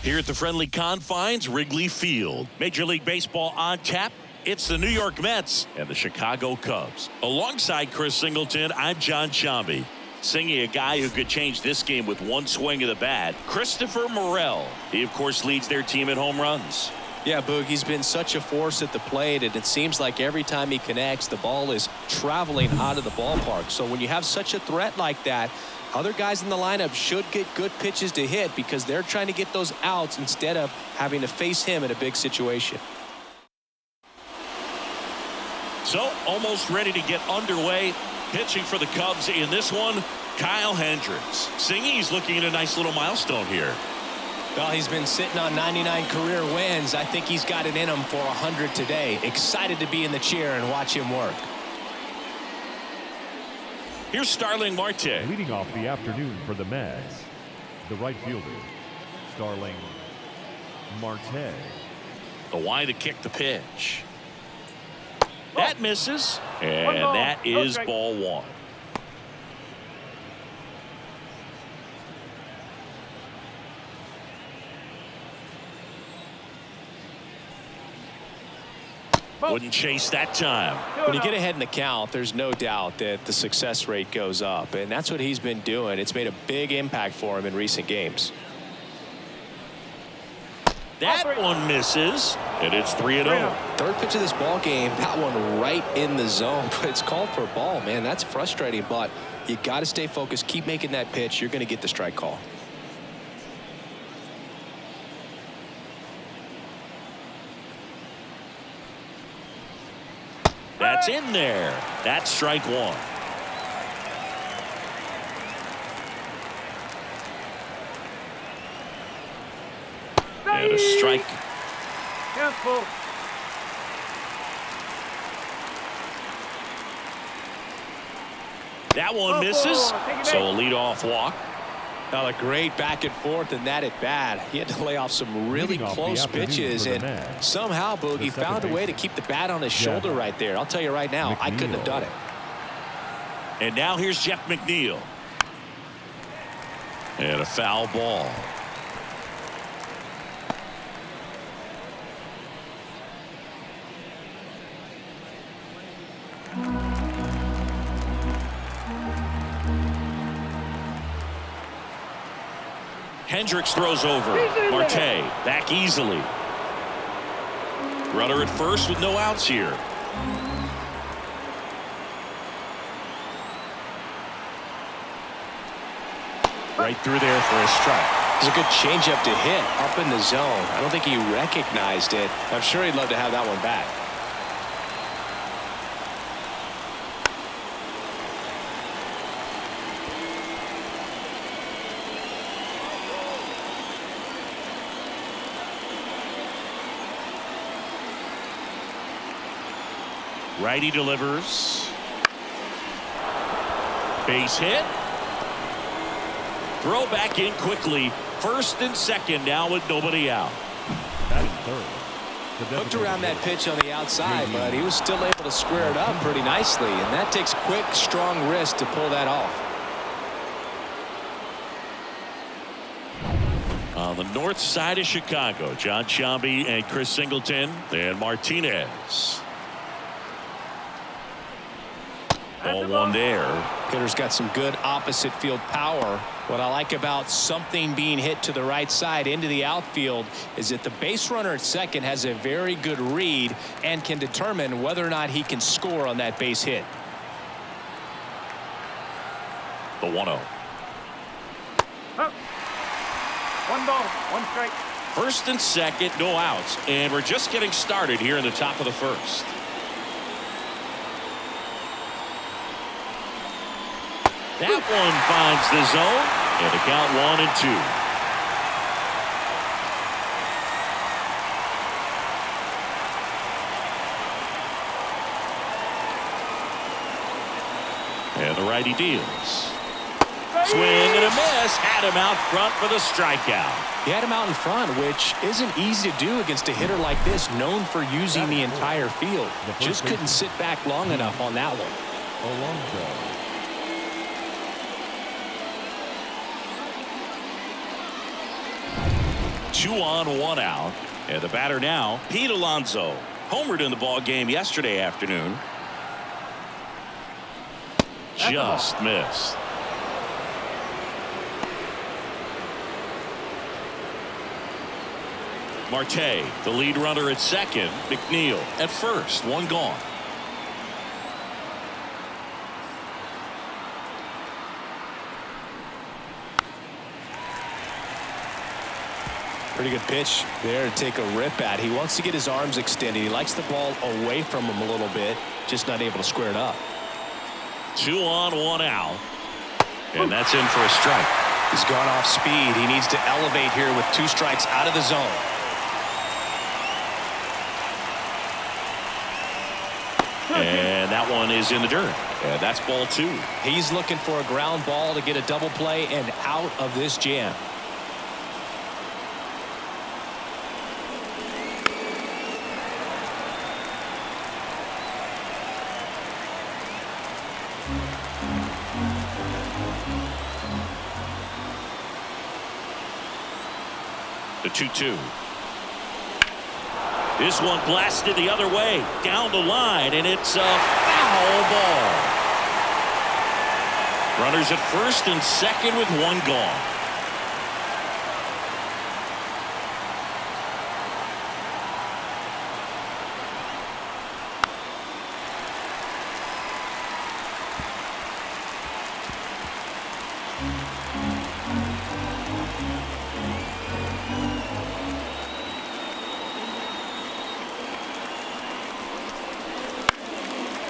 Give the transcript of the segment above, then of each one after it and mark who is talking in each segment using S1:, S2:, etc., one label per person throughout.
S1: Here at the friendly confines, Wrigley Field. Major League Baseball on tap. It's the New York Mets and the Chicago Cubs. Alongside Chris Singleton, I'm John Sciambi. Singing a guy who could change this game with one swing of the bat, Christopher Morel. He, of course, leads their team in home runs.
S2: Yeah, Boog, he's been such a force at the plate, and it seems like every time he connects, the ball is traveling out of the ballpark. So when you have such a threat like that, other guys in the lineup should get good pitches to hit because they're trying to get those outs instead of having to face him in a big situation.
S1: So almost ready to get underway. Pitching for the Cubs in this one, Kyle Hendricks. Singy, he's looking at a nice little milestone here.
S2: Well, he's been sitting on 99 career wins. I think he's got it in him for 100 today. Excited to be in the chair and watch him work.
S1: Here's Starling Marte.
S3: Leading off the afternoon for the Mets, the right fielder, Starling Marte.
S1: The wide to kick the pitch. That misses, and that is ball one. Wouldn't chase that time.
S2: When you get ahead in the count, there's no doubt that the success rate goes up, and that's what he's been doing. It's made a big impact for him in recent games.
S1: That one misses, and it's 3-0.
S2: Third pitch of this ball game, that one right in the zone, but it's called for a ball, man. That's frustrating, but you got to stay focused. Keep making that pitch. You're going to get the strike call.
S1: That's in there. That's strike one. And a strike.
S4: Careful.
S1: That one misses. So a leadoff walk.
S2: Now a great back and forth and that at bat. He had to lay off some really close pitches, and somehow Boogie found a way to keep the bat on his shoulder right there. I'll tell you right now, I couldn't have done it.
S1: And now here's Jeff McNeil. And a foul ball. Hendricks throws over. Marte back easily. Runner at first with no outs here. Right through there for a strike.
S2: It's a good changeup to hit up in the zone. I don't think he recognized it. I'm sure he'd love to have that one back.
S1: Righty delivers. Base hit. Throw back in quickly. First and second now with nobody out.
S3: Batting third.
S2: Hooked around that pitch on the outside, but he was still able to square it up pretty nicely, and that takes quick, strong wrist to pull that off.
S1: On the north side of Chicago, John Sciambi and Chris Singleton and Martinez. Ball one there.
S2: Hitter's got some good opposite field power. What I like about something being hit to the right side into the outfield is that the base runner at second has a very good read and can determine whether or not he can score on that base hit.
S1: The 1-0.
S4: One ball, one strike.
S1: First and second, no outs. And we're just getting started here in the top of the first. That one finds the zone, and the count 1-2. And the righty deals. Swing and a miss. Had him out front for the strikeout.
S2: He had him out in front, which isn't easy to do against a hitter like this, known for using the entire field. Just couldn't sit back long enough on that one.
S3: Alonso.
S1: 2 on, 1 out. And the batter now, Pete Alonso. Homered in the ball game yesterday afternoon. Just missed. Marte, the lead runner at second. McNeil at first. 1 gone.
S2: Pretty good pitch there to take a rip at. He wants to get his arms extended. He likes the ball away from him a little bit, just not able to square it up.
S1: 2 on, 1 out. And that's in for a strike.
S2: He's gone off speed. He needs to elevate here with 2 strikes out of the zone.
S1: And that one is in the dirt. And that's ball 2.
S2: He's looking for a ground ball to get a double play and out of this jam.
S1: The 2-2. This one blasted the other way down the line, and it's a foul ball. Runners at first and second with 1 gone.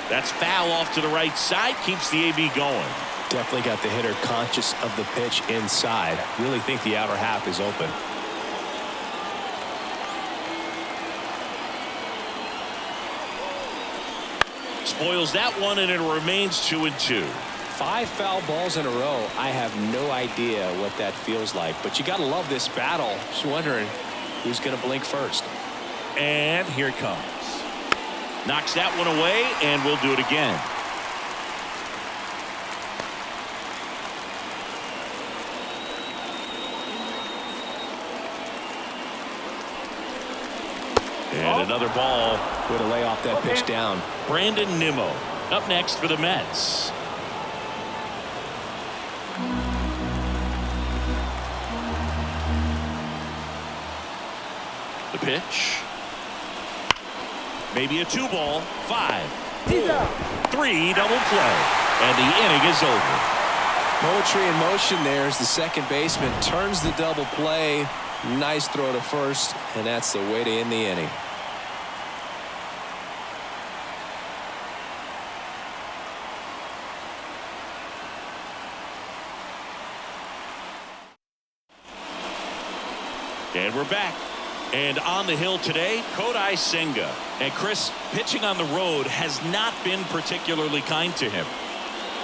S1: That's foul off to the right side. Keeps the AB going.
S2: Definitely got the hitter conscious of the pitch inside. Really think the outer half is open.
S1: Spoils that one, and it remains 2-2.
S2: 5 foul balls in a row. I have no idea what that feels like, but you got to love this battle. Just wondering who's going to blink first.
S1: And here it comes. Knocks that one away, and we'll do it again. And another ball.
S2: Way to lay off that pitch down.
S1: Brandon Nimmo up next for the Mets. The pitch. Maybe a 2-ball. 5, 4, 3 double play. And the inning is over.
S2: Poetry in motion there as the second baseman turns the double play. Nice throw to first, and that's the way to end the inning.
S1: And we're back. And on the hill today, Kodai Senga. And Chris, pitching on the road has not been particularly kind to him.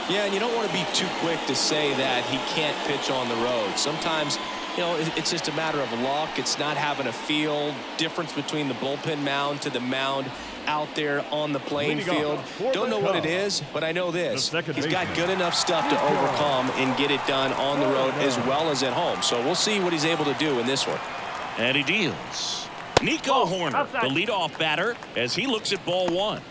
S2: Yeah, and you don't want to be too quick to say that he can't pitch on the road. Sometimes, you know, it's just a matter of luck. It's not having a feel. Difference between the bullpen mound to the mound out there on the playing field. Don't know what it is, but I know this. He's got good enough stuff to overcome and get it done on the road as well as at home. So we'll see what he's able to do in this one.
S1: And he deals. Nico Horner, the leadoff batter, as he looks at ball 1.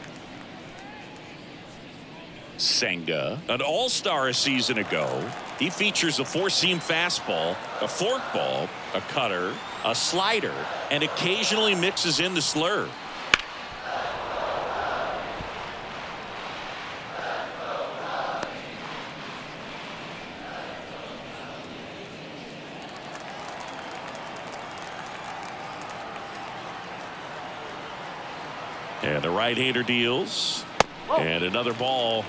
S1: Senga, an all-star a season ago. He features a 4-seam fastball, a forkball, a cutter, a slider, and occasionally mixes in the slurve. And the right-hander deals. And another ball.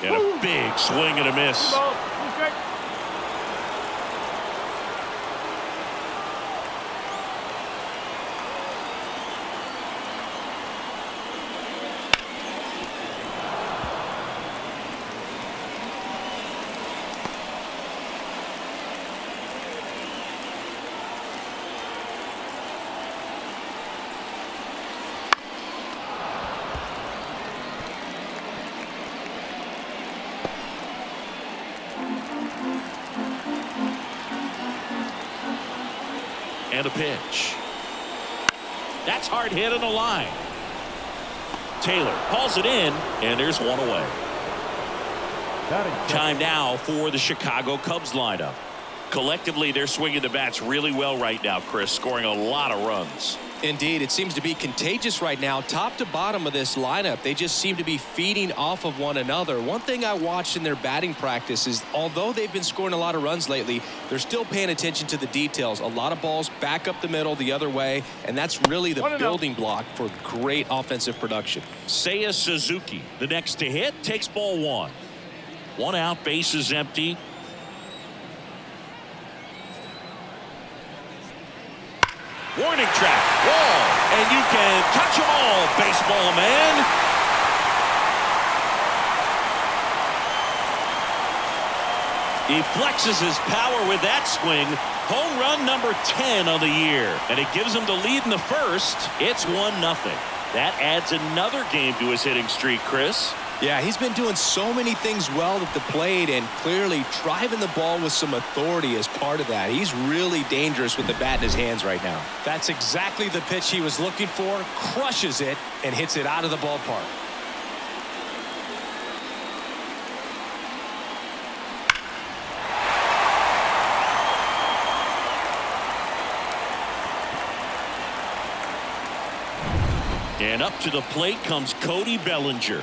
S1: And a big swing and a miss. And a pitch. That's hard hit on the line. Taylor hauls it in, and there's one away. Time now for the Chicago Cubs lineup. Collectively, they're swinging the bats really well right now, Chris, scoring a lot of runs.
S2: Indeed, it seems to be contagious right now. Top to bottom of this lineup, they just seem to be feeding off of one another. One thing I watched in their batting practice is, although they've been scoring a lot of runs lately, they're still paying attention to the details. A lot of balls back up the middle the other way, and that's really the building block for great offensive production.
S1: Seiya Suzuki, the next to hit, takes ball one. One out, base is empty. Warning track, wall, and you can touch them all, baseball man. He flexes his power with that swing. Home run number 10 of the year, and it gives him the lead in the first. It's 1-0. That adds another game to his hitting streak, Chris.
S2: Yeah, he's been doing so many things well at the plate and clearly driving the ball with some authority as part of that. He's really dangerous with the bat in his hands right now.
S5: That's exactly the pitch he was looking for. Crushes it and hits it out of the ballpark.
S1: And up to the plate comes Cody Bellinger.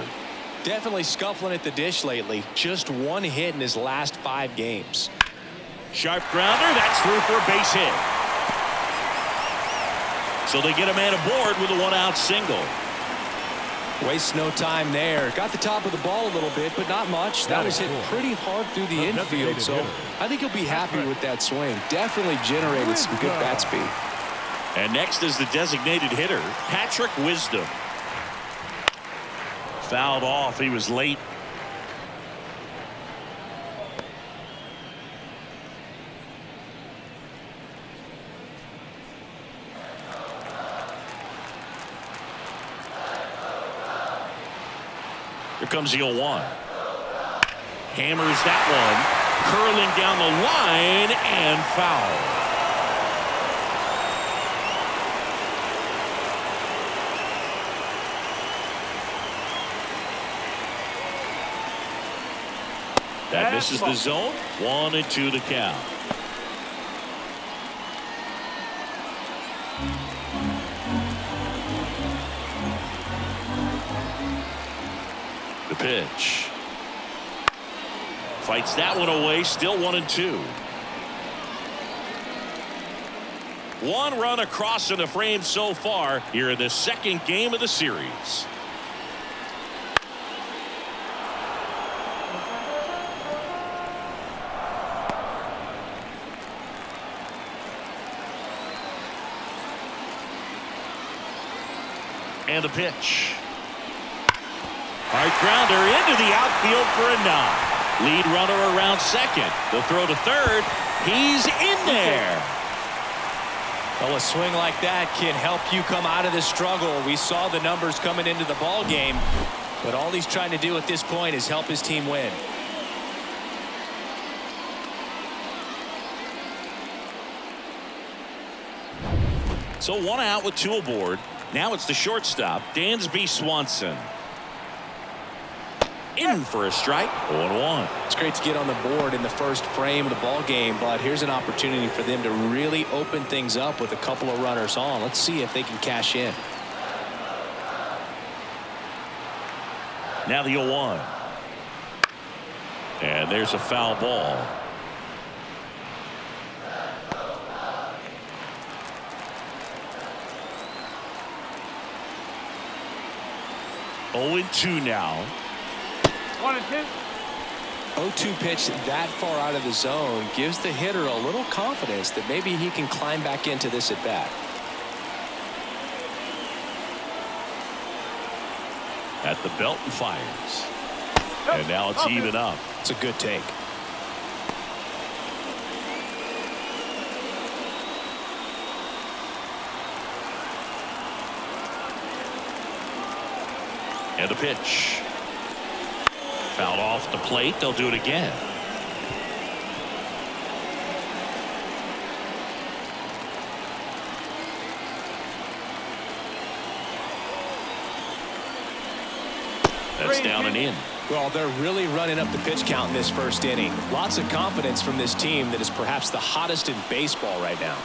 S5: Definitely scuffling at the dish lately. Just one hit in his last 5 games.
S1: Sharp grounder, that's through for a base hit. So they get a man aboard with a 1-out single.
S5: Wastes no time there. Got the top of the ball a little bit, but not much. That was hit pretty hard through the infield, so I think he'll be happy with that swing. Definitely generated some good bat speed.
S1: And next is the designated hitter, Patrick Wisdom. Fouled off. He was late. Here comes the 0-1. Hammers that one. Curling down the line and foul. That misses the zone. 1-2 the count. The pitch. Fights that one away. Still 1-2. One run across in the frame so far here in the second game of the series. And the pitch. Hard grounder into the outfield for a knock. Lead runner around second. The throw to third. He's in there.
S5: Well, a swing like that can help you come out of this struggle. We saw the numbers coming into the ball game, but all he's trying to do at this point is help his team win.
S1: So 1 out with 2 aboard. Now it's the shortstop, Dansby Swanson. In for a strike. 0-1.
S2: It's great to get on the board in the first frame of the ball game, but here's an opportunity for them to really open things up with a couple of runners on. Let's see if they can cash in.
S1: Now the 0-1. And there's a foul ball. (0-2) now.
S4: 1-2.
S2: 0-2 pitch that far out of the zone gives the hitter a little confidence that maybe he can climb back into this at bat.
S1: At the belt and fires. And now it's even up.
S2: It's a good take.
S1: And the pitch. Fouled off the plate. They'll do it again. That's down and in.
S2: Well, they're really running up the pitch count in this first inning. Lots of confidence from this team that is perhaps the hottest in baseball right now.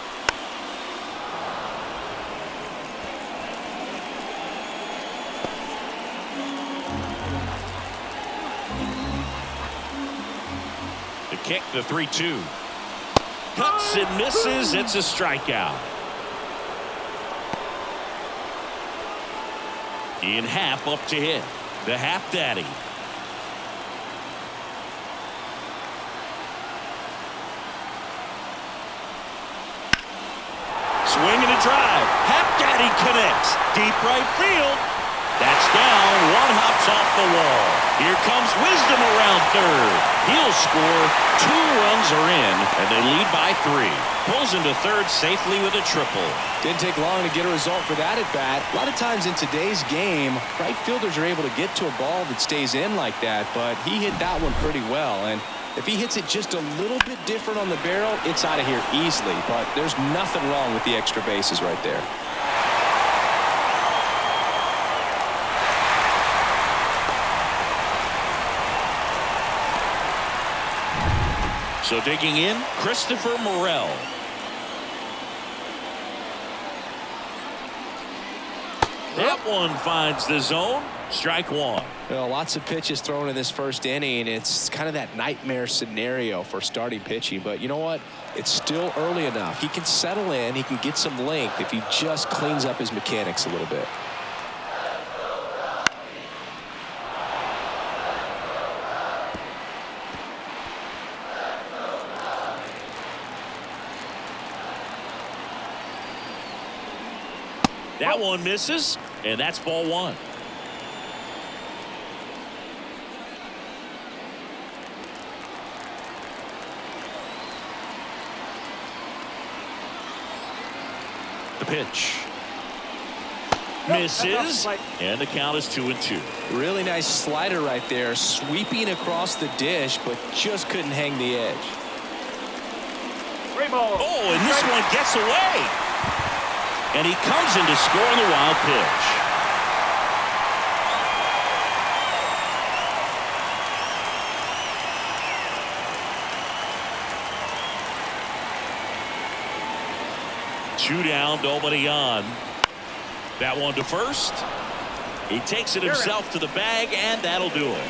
S1: The kick, the 3-2. Cuts and misses. It's a strikeout. Ian Happ up to hit. The Happ Daddy. Swing and a drive. Happ Daddy connects. Deep right field. That's down. One hops off the wall. Here comes Wisdom around third. He'll score. 2 runs are in, and they lead by 3. Pulls into third safely with a triple.
S2: Didn't take long to get a result for that at bat. A lot of times in today's game, right fielders are able to get to a ball that stays in like that, but he hit that one pretty well. And if he hits it just a little bit different on the barrel, it's out of here easily. But there's nothing wrong with the extra bases right there.
S1: So digging in, Christopher Morel. That one finds the zone. Strike 1.
S2: Well, lots of pitches thrown in this first inning. It's kind of that nightmare scenario for starting pitching. But you know what? It's still early enough. He can settle in. He can get some length if he just cleans up his mechanics a little bit.
S1: That one misses, and that's ball 1. The pitch. Misses, and the count is 2-2.
S2: Really nice slider right there, sweeping across the dish, but just couldn't hang the edge.
S1: Oh, and this one gets away. And he comes in to score on the wild pitch. Two down, nobody on. That one to first. He takes it himself to the bag, and that'll do it.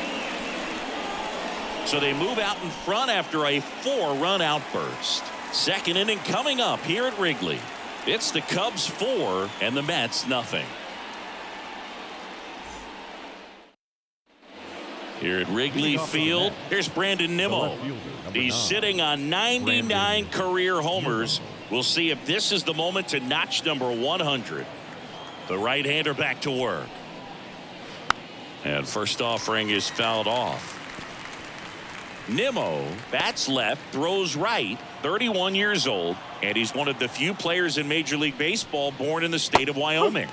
S1: So they move out in front after a 4-run outburst. Second inning coming up here at Wrigley. It's the Cubs 4 and the Mets nothing. Here at Wrigley Field, here's Brandon Nimmo. He's sitting on 99 career homers. We'll see if this is the moment to notch number 100. The right-hander back to work. And first offering is fouled off. Nimmo bats left, throws right, 31 years old, and he's one of the few players in Major League Baseball born in the state of Wyoming.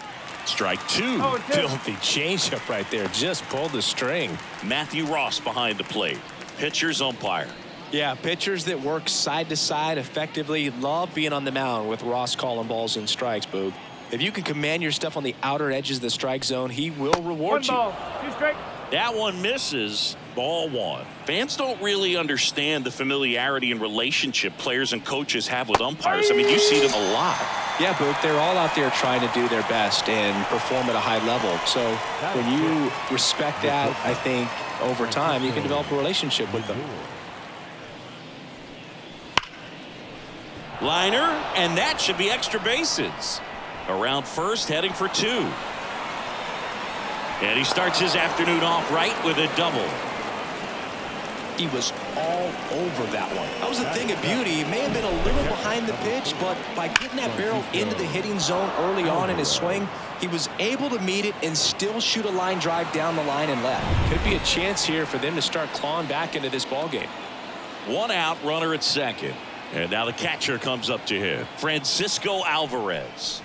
S1: Strike 2.
S2: Filthy changeup right there. Just pulled the string.
S1: Matthew Ross behind the plate. Pitcher's umpire.
S2: Yeah, pitchers that work side to side effectively love being on the mound with Ross calling balls and strikes, Boog. If you can command your stuff on the outer edges of the strike zone, he will reward you.
S4: 1 ball, 2 strikes.
S1: That one misses. Ball 1. Fans don't really understand the familiarity and relationship players and coaches have with umpires. I mean, you see them a lot.
S2: Yeah, Boog, they're all out there trying to do their best and perform at a high level. So when you respect that, I think over time you can develop a relationship with them.
S1: Liner, and that should be extra bases. Around first, heading for 2. And he starts his afternoon off right with a double.
S2: He was all over that one. That was a thing of beauty. He may have been a little behind the pitch, but by getting that barrel into the hitting zone early on in his swing, he was able to meet it and still shoot a line drive down the line and left. Could be a chance here for them to start clawing back into this ball game.
S1: 1 out, runner at second. And now the catcher comes up to hit. Francisco Alvarez.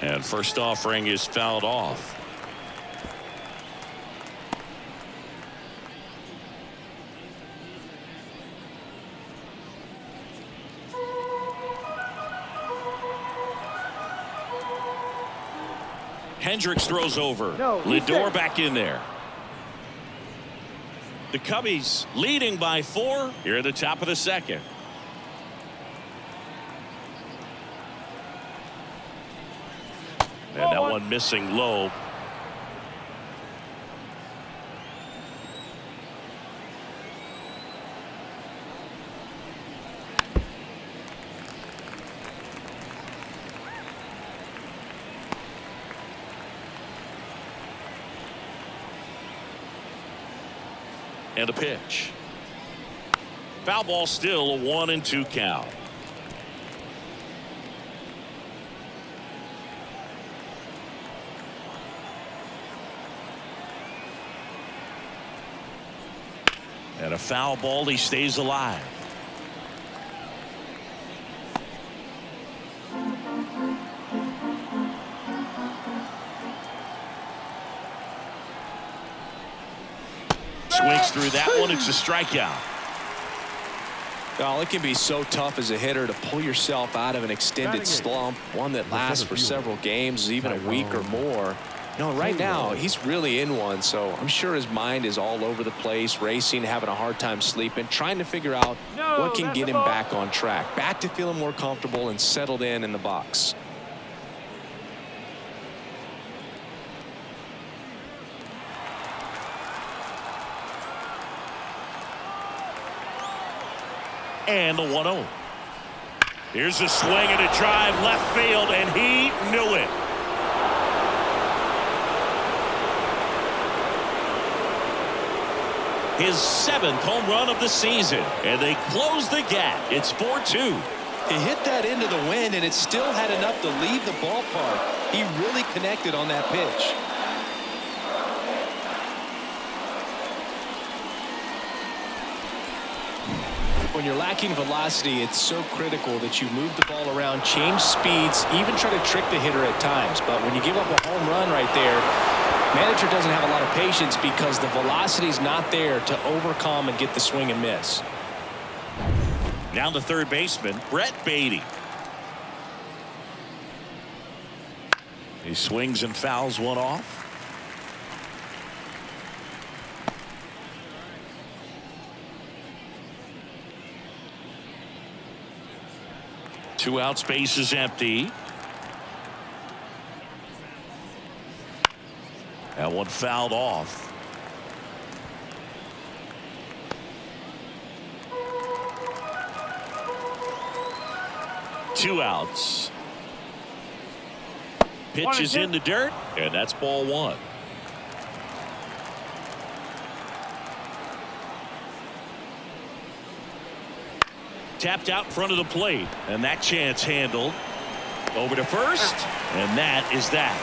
S1: And first offering is fouled off. Hendricks throws over. Lindor back in there. The Cubbies leading by 4 here at the top of the second. And that one missing low. And a pitch. Foul ball, still a 1-2 count. And a foul ball, he stays alive. Swings through that one. It's a strikeout.
S2: Well, it can be so tough as a hitter to pull yourself out of an extended slump, one that lasts for several games, even a week or more. No, right now he's really in one, so I'm sure his mind is all over the place, racing, having a hard time sleeping, trying to figure out what can get him back on track, back to feeling more comfortable and settled in the box.
S1: And the 1-0. Here's a swing and a drive left field, and he knew it. His 7th home run of the season, and they close the gap. It's 4-2.
S2: He hit that into the wind, and it still had enough to leave the ballpark. He really connected on that pitch. When you're lacking velocity, it's so critical that you move the ball around, change speeds, even try to trick the hitter at times. But when you give up a home run right there, manager doesn't have a lot of patience because the velocity's not there to overcome and get the swing and miss.
S1: Now the third baseman, Brett Baty. He swings and fouls one off. Two outs, base is empty. That one fouled off. Two outs. Pitch is in the dirt, and that's ball 1. Tapped out in front of the plate, and that chance handled. Over to first, and that is that.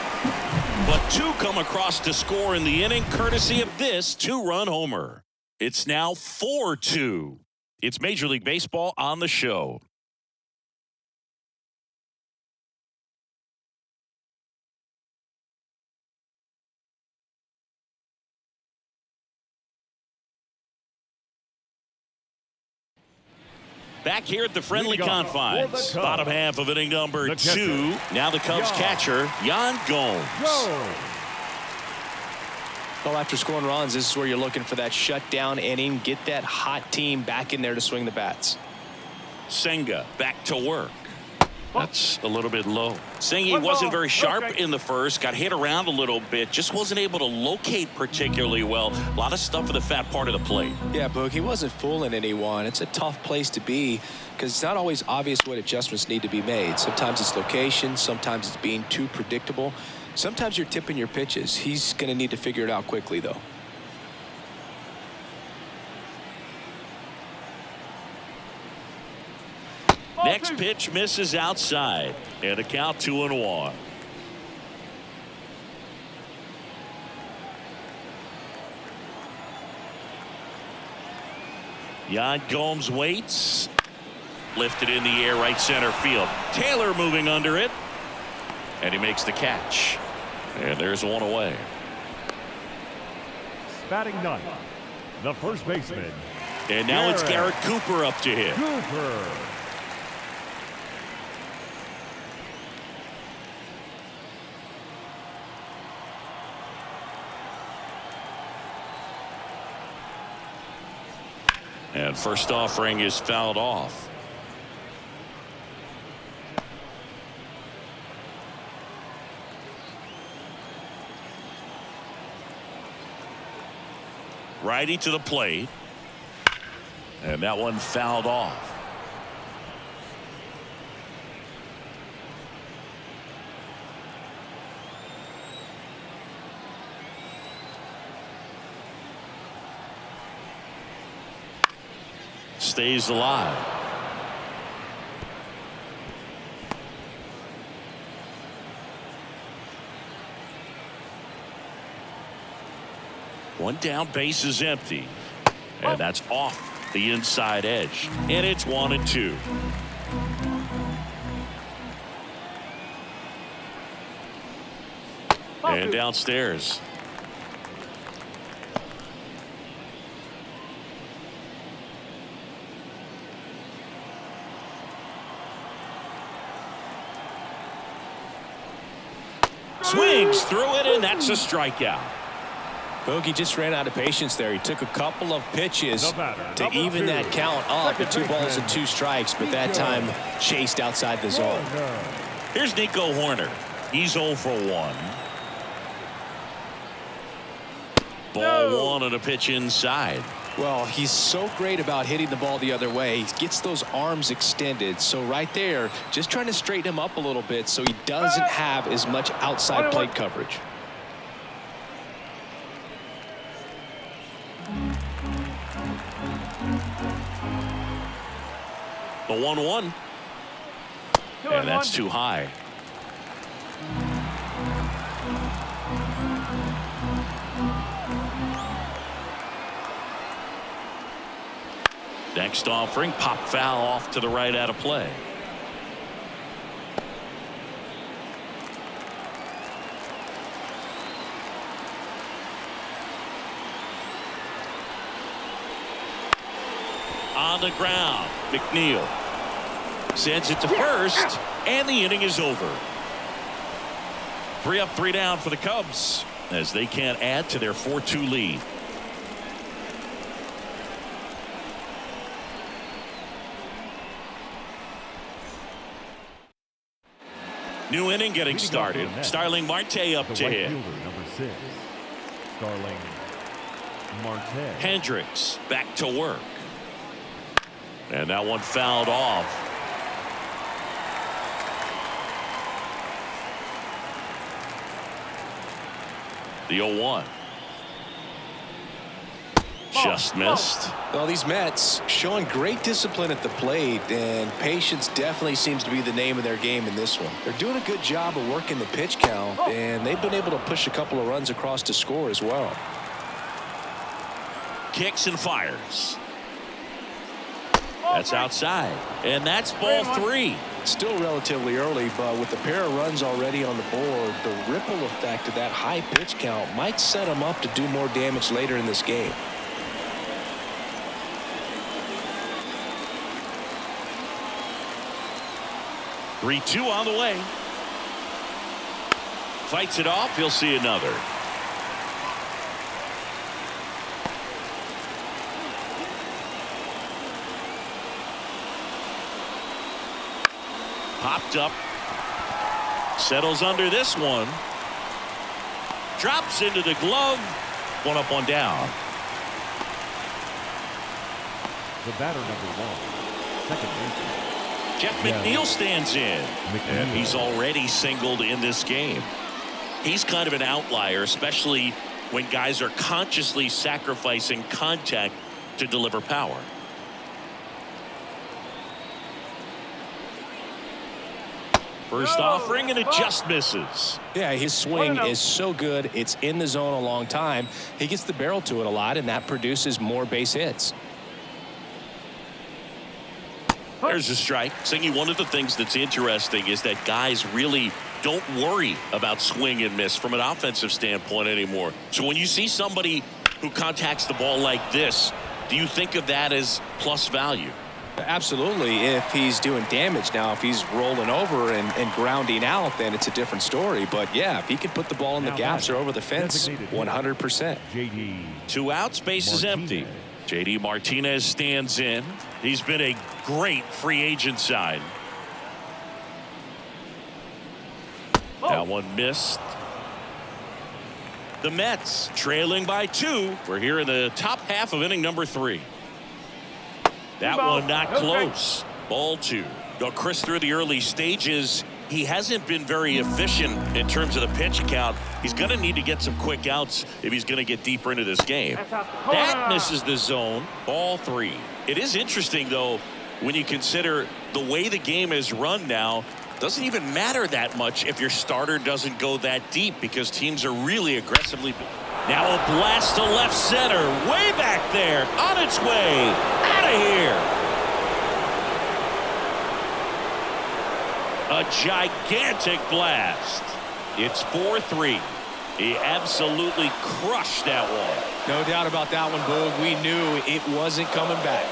S1: But 2 come across to score in the inning, courtesy of this 2-run homer. It's now 4-2. It's Major League Baseball on the show. Back here at the friendly confines, bottom half of inning number 2. Now the Cubs catcher, Yan Gomes.
S2: Well, after scoring runs, this is where you're looking for that shutdown inning. Get that hot team back in there to swing the bats.
S1: Senga back to work. That's a little bit low. Senga wasn't very sharp in the first, got hit around a little bit, just wasn't able to locate particularly well. A lot of stuff in the fat part of the plate.
S2: Yeah, Boog, he wasn't fooling anyone. It's a tough place to be because it's not always obvious what adjustments need to be made. Sometimes it's location, sometimes it's being too predictable. Sometimes you're tipping your pitches. He's going to need to figure it out quickly, though.
S1: Next pitch misses outside, and a count 2-1. Yan Gomes waits. Lifted in the air, right center field. Taylor moving under it, and he makes the catch. And there's one away.
S3: Batting ninth, the first baseman.
S1: And now it's Garrett Cooper up to hit.
S3: Cooper.
S1: And first offering is fouled off. Righty to the plate. And that one fouled off. Stays alive. One down, base is empty. And that's off the inside edge. And it's 1-2. And downstairs. Swings through it, and that's a strikeout.
S2: Bogey just ran out of patience there. He took a couple of pitches to even that count up at 2 balls and 2 strikes, but that time chased outside the zone.
S1: Here's Nico Hoerner. He's 0 for 1. Ball 1 and a pitch inside.
S2: Well, he's so great about hitting the ball the other way. He gets those arms extended. So right there, just trying to straighten him up a little bit so he doesn't have as much outside plate coverage.
S1: The 1-1. And that's too high. Next offering, pop foul off to the right out of play. On the ground, McNeil sends it to first, and the inning is over. 3 up, 3 down for the Cubs as they can't add to their 4-2 lead. New inning getting started. Starling Marte up to hit.
S3: Number 6, Starling Marte.
S1: Hendricks back to work. And that one fouled off. The 0-1. Just missed.
S2: Well, these Mets showing great discipline at the plate, and patience definitely seems to be the name of their game in this one. They're doing a good job of working the pitch count, and they've been able to push a couple of runs across to score as well.
S1: Kicks and fires. That's outside, and that's ball 3.
S2: Still relatively early, but with a pair of runs already on the board, the ripple effect of that high pitch count might set them up to do more damage later in this game.
S1: Three-two on the way. Fights it off. He'll see another. Popped up. Settles under this one. Drops into the glove. 1 up, 1 down.
S3: The batter, number 1, second baseman.
S1: Jeff McNeil stands in. And he's already singled in this game. He's kind of an outlier, especially when guys are consciously sacrificing contact to deliver power. First offering, and it just misses.
S2: Yeah, his swing is so good. It's in the zone a long time. He gets the barrel to it a lot, and that produces more base hits.
S1: There's a strike. Singy, one of the things that's interesting is that guys really don't worry about swing and miss from an offensive standpoint anymore. So when you see somebody who contacts the ball like this, do you think of that as plus value?
S2: Absolutely, if he's doing damage. Now, if he's rolling over and grounding out, then it's a different story. But, yeah, if he can put the ball in the gaps or over the fence, 100%.
S3: JD.
S1: 2 outs, base is empty. JD Martinez stands in. He's been a great free agent sign. That one missed. The Mets trailing by 2. We're here in the top half of inning number 3. That one not close. Ball 2. Now, Chris, through the early stages, he hasn't been very efficient in terms of the pitch count. He's going to need to get some quick outs if he's going to get deeper into this game. That misses the zone. Ball 3. It is interesting, though, when you consider the way the game is run now. Doesn't even matter that much if your starter doesn't go that deep because teams are really aggressively. Now a blast to left center, way back there, on its way, out of here. A gigantic blast. It's 4-3. He absolutely crushed that one.
S2: No doubt about that one, Boog. We knew it wasn't coming back.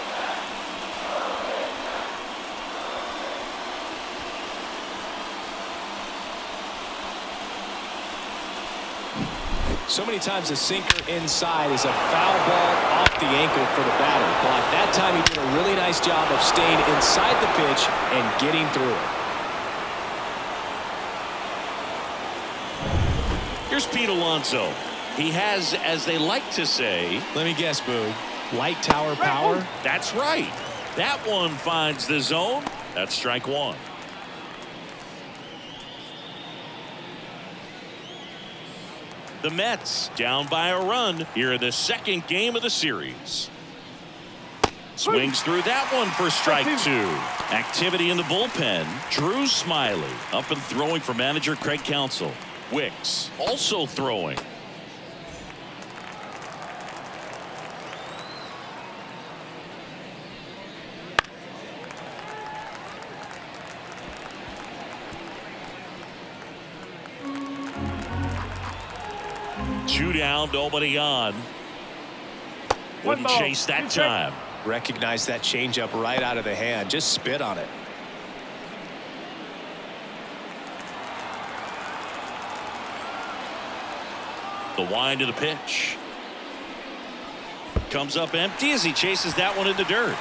S2: So many times a sinker inside is a foul ball off the ankle for the batter. But that time he did a really nice job of staying inside the pitch and getting through it.
S1: Here's Pete Alonso. He has, as they like to say,
S2: let me guess, Boog, light tower power?
S1: That's right. That one finds the zone. That's strike 1. The Mets down by a run here in the second game of the series. Swings through that one for strike 2. Activity in the bullpen. Drew Smiley up and throwing for manager Craig Counsell. Wicks also throwing. Two down, nobody on. Wouldn't chase that time.
S2: Recognize that changeup right out of the hand. Just spit on it.
S1: The wind of the pitch. Comes up empty as he chases that one in the dirt.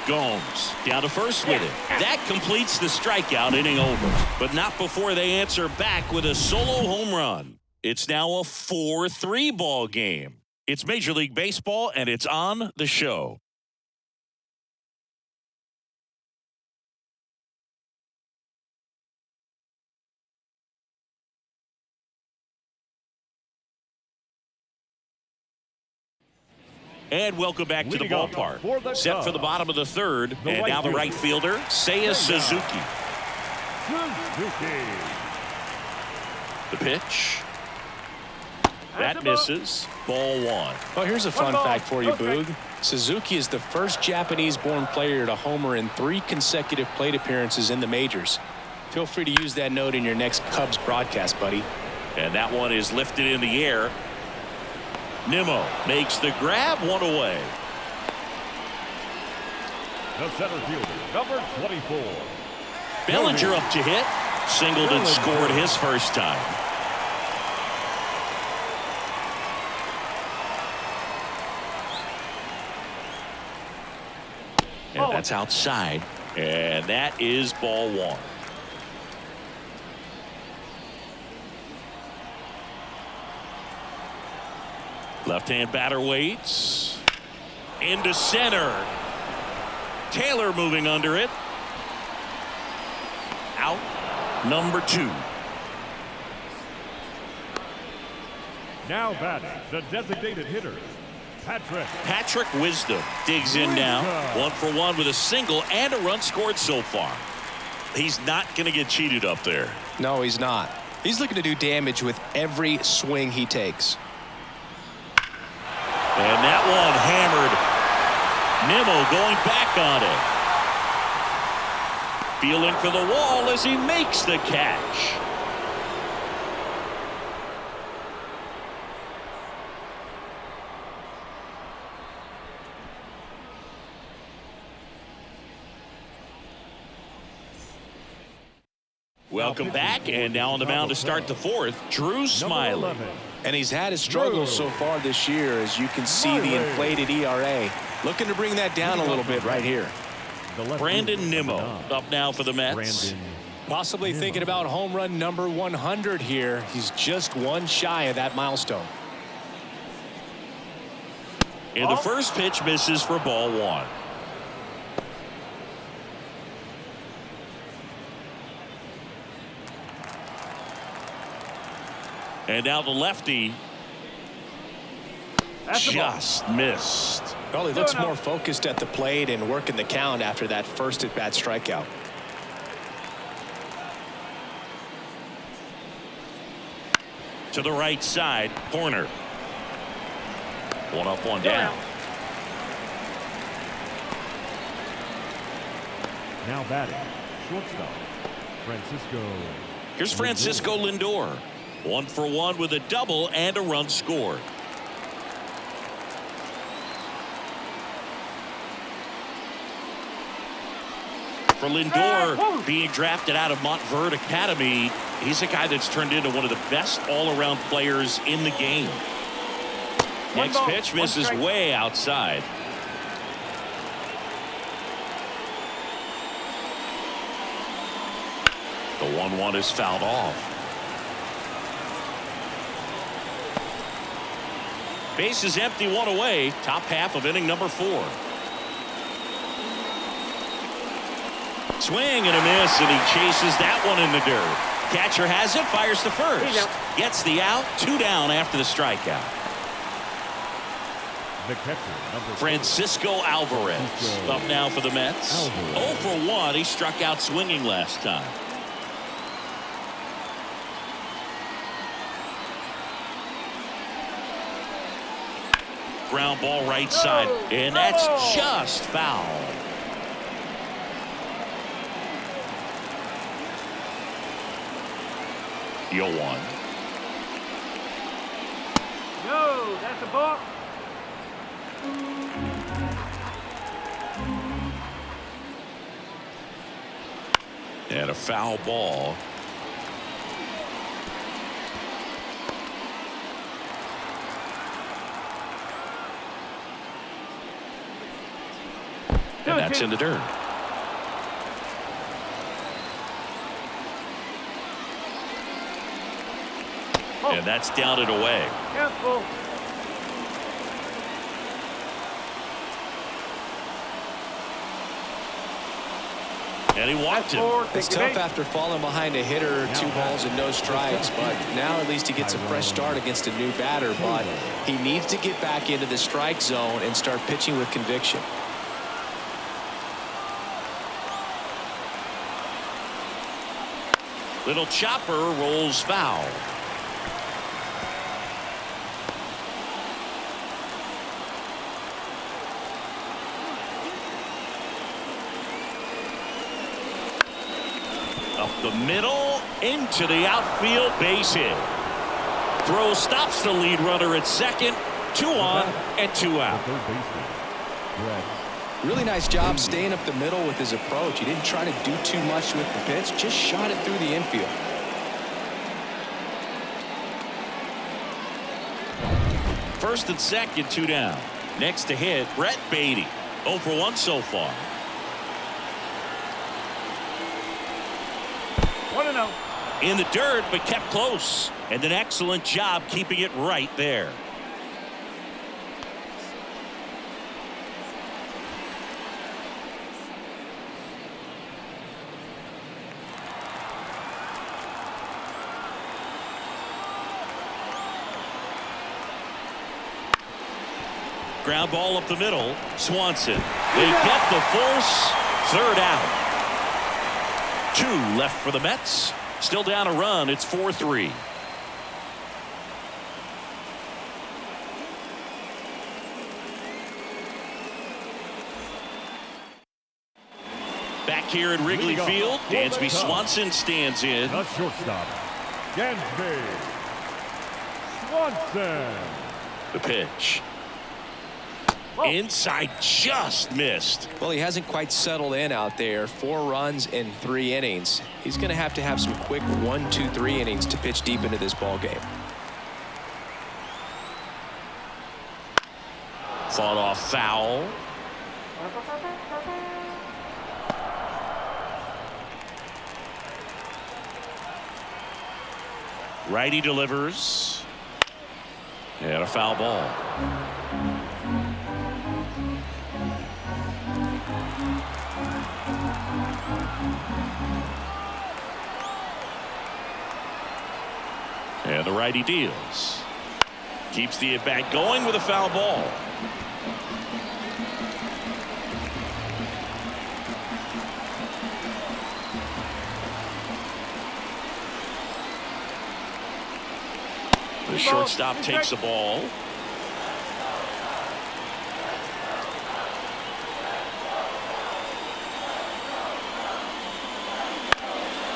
S1: Gomes down to first with it. That completes the strikeout, inning over. But not before they answer back with a solo home run. It's now a 4-3 ball game. It's Major League Baseball, and it's on the show. And welcome back to the ballpark. Set for the bottom of the third, and now the right fielder, Seiya Suzuki. The pitch. That misses. Ball 1.
S2: Well, here's a fun fact for you, Boog. Suzuki is the first Japanese-born player to homer in 3 consecutive plate appearances in the majors. Feel free to use that note in your next Cubs broadcast, buddy.
S1: And that one is lifted in the air. Nimmo makes the grab, one away.
S3: The center fielder, number 24.
S1: Bellinger up to hit. Singleton scored his first time. And that's outside. And that is ball 1. Left-hand batter waits. Into center. Taylor moving under it. Out. Number 2.
S3: Now batting, the designated hitter,
S1: Patrick Wisdom digs in now. 1 for 1 with a single and a run scored so far. He's not going to get cheated up there.
S2: No, he's not. He's looking to do damage with every swing he takes.
S1: And that one hammered. Nimmo going back on it. Feeling for the wall as he makes the catch. Welcome back, and now on the mound to start the fourth, Drew Smyly.
S2: And he's had his struggles so far this year, as you can see the inflated ERA. Looking to bring that down a little bit right here.
S1: Brandon Nimmo up now for the Mets.
S5: Possibly thinking about home run number 100 here. He's just one shy of that milestone.
S1: And the first pitch misses for ball one. And now the lefty just missed.
S5: Well, he looks more focused at the plate and working the count after that first at-bat strikeout.
S1: To the right side, corner. One up, one down.
S3: Now batting, shortstop, Francisco.
S1: Here's Francisco Lindor. 1 for 1 with a double and a run scored. For Lindor, being drafted out of Montverde Academy, he's a guy that's turned into one of the best all-around players in the game. Next pitch misses way outside. The 1-1 is fouled off. Base is empty, one away. Top half of inning number 4. Swing and a miss, and he chases that one in the dirt. Catcher has it, fires to first. Gets the out, 2 down after the strikeout.
S3: The catcher, number
S1: Francisco Alvarez up now for the Mets. 0 for 1. He struck out swinging last time. Ground ball right side, and that's just foul. Yo one.
S4: No, that's a ball.
S1: And a foul ball. And that's in the dirt. And that's down and away.
S4: Careful.
S1: And he walked him.
S2: It's tough after falling behind a hitter, 2 balls and no strikes, but now at least he gets a fresh start against a new batter. But he needs to get back into the strike zone and start pitching with conviction.
S1: Little chopper rolls foul. Up the middle, into the outfield, base hit. Throw stops the lead runner at second. 2 on and 2 out.
S2: Really nice job staying up the middle with his approach. He didn't try to do too much with the pitch, just shot it through the infield.
S1: First and second, 2 down. Next to hit, Brett Beatty. 0 for 1 so far.
S4: 1-0.
S1: In the dirt, but kept close. And an excellent job keeping it right there. Ground ball up the middle. Swanson. They get the force. 3rd out. 2 left for the Mets. Still down a run. It's 4-3. Back here at Wrigley Field, Dansby Swanson stands in.
S3: The shortstop, Dansby Swanson.
S1: The pitch. Inside, just missed.
S2: Well, he hasn't quite settled in out there. 4 runs in 3 innings. He's going to have some quick 1, 2, 3 innings to pitch deep into this ball game.
S1: Fought off foul. Righty delivers. And a foul ball. And the righty deals. Keeps the at-bat going with a foul ball. The shortstop takes the ball.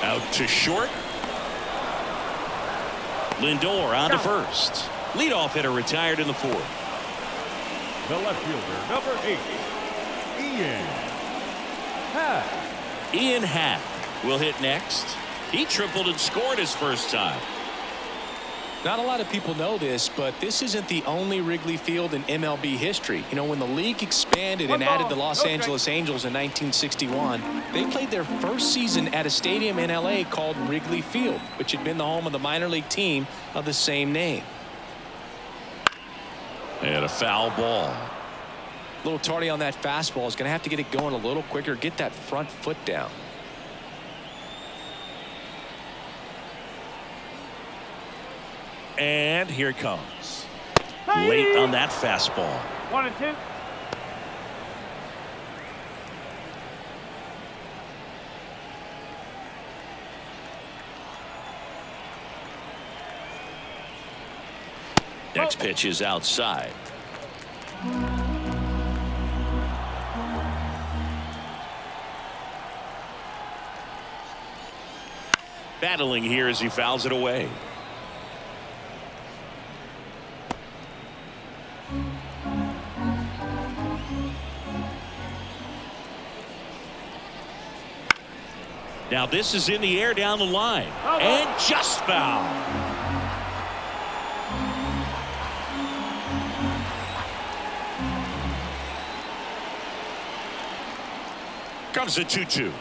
S1: Out to short. Lindor on to first. Leadoff hitter retired in the 4th.
S3: The left fielder, number 8, Ian Happ.
S1: Ian Happ will hit next. He tripled and scored his first time.
S2: Not a lot of people know this, but this isn't the only Wrigley Field in MLB history. You know, when the league expanded and added the Los Angeles Angels in 1961, they played their first season at a stadium in LA called Wrigley Field, which had been the home of the minor league team of the same name.
S1: And a foul ball.
S2: A little tardy on that fastball. Is going to have to get it going a little quicker, get that front foot down.
S1: And here it comes. Late on that fastball.
S4: 1 and 2.
S1: Next pitch is outside. Battling here as he fouls it away. Now this is in the air down the line. And just foul. Comes a 2-2.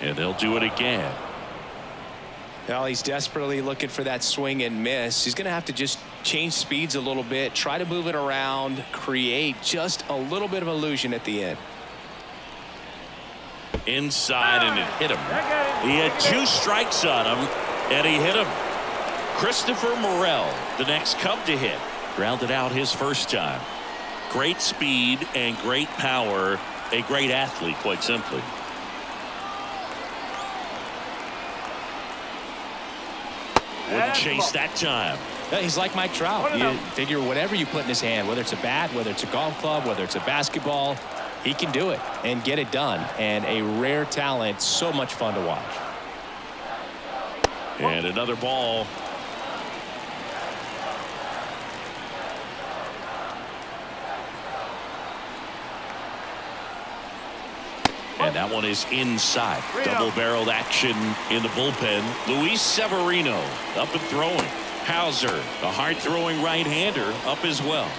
S1: And they'll do it again.
S2: Well, he's desperately looking for that swing and miss. He's going to have to just change speeds a little bit, try to move it around, create just a little bit of illusion at the end.
S1: Inside, and it hit him. He had 2 strikes on him, and he hit him. Christopher Morel, the next Cub to hit. Grounded out his first time. Great speed and great power. A great athlete, quite simply. Wouldn't chase that time.
S2: He's like Mike Trout. You figure whatever you put in his hand, whether it's a bat, whether it's a golf club, whether it's a basketball, he can do it and get it done. And a rare talent, so much fun to watch.
S1: And another ball. And that one is inside. Double-barreled action in the bullpen. Luis Severino up and throwing. Hauser, the hard-throwing right-hander, up as well.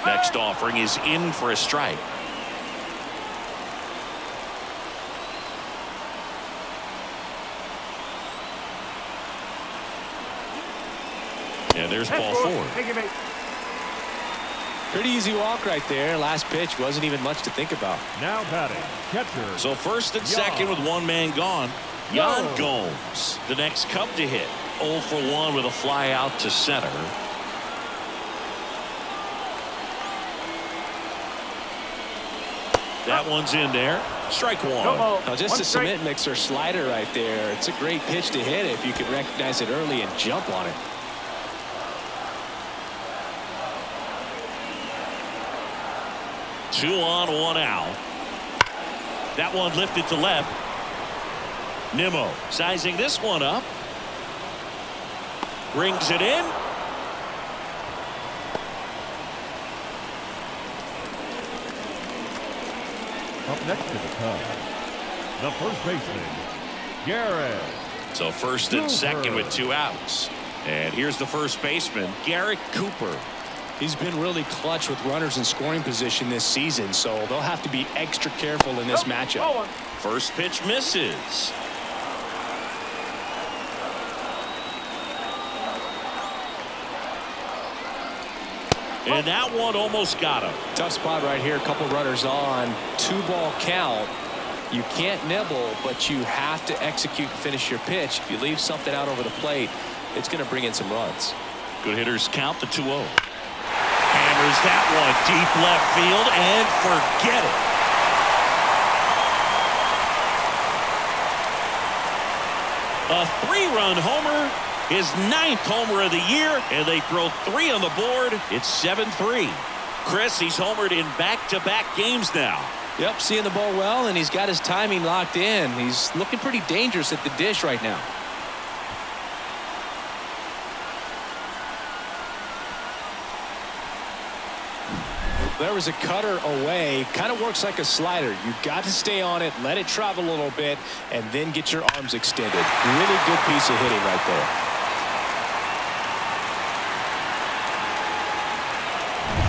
S1: Next offering is in for a strike. And there's ball 4.
S2: Pretty easy walk right there. Last pitch wasn't even much to think about.
S3: Now batting, catcher.
S1: So first and second with one man gone. Yan Gomes, the next Cub to hit. 0 for 1 with a fly out to center. That one's in there. Strike 1.
S2: Now just a cement mixer slider right there. It's a great pitch to hit if you could recognize it early and jump on it. Two on, 1 out.
S1: That one lifted to left. Nimmo sizing this one up. Brings it in.
S3: Up next to the Cubs, the first baseman, Garrett.
S1: So first and second with 2 outs. And here's the first baseman, Garrett Cooper.
S2: He's been really clutch with runners in scoring position this season, so they'll have to be extra careful in this matchup.
S1: First pitch misses. And that one almost got him.
S2: Tough spot right here. A couple runners on. 2-ball count. You can't nibble, but you have to execute and finish your pitch. If you leave something out over the plate, it's going to bring in some runs.
S1: Good hitters count the 2-0. Hammers that one deep left field and forget it. A 3-run homer, his 9th homer of the year, and they throw 3 on the board. It's 7-3. Chris, he's homered in back-to-back games now.
S2: Yep, seeing the ball well, and he's got his timing locked in. He's looking pretty dangerous at the dish right now. There was a cutter away. Kind of works like a slider. You've got to stay on it, let it travel a little bit, and then get your arms extended. Really good piece of hitting right there.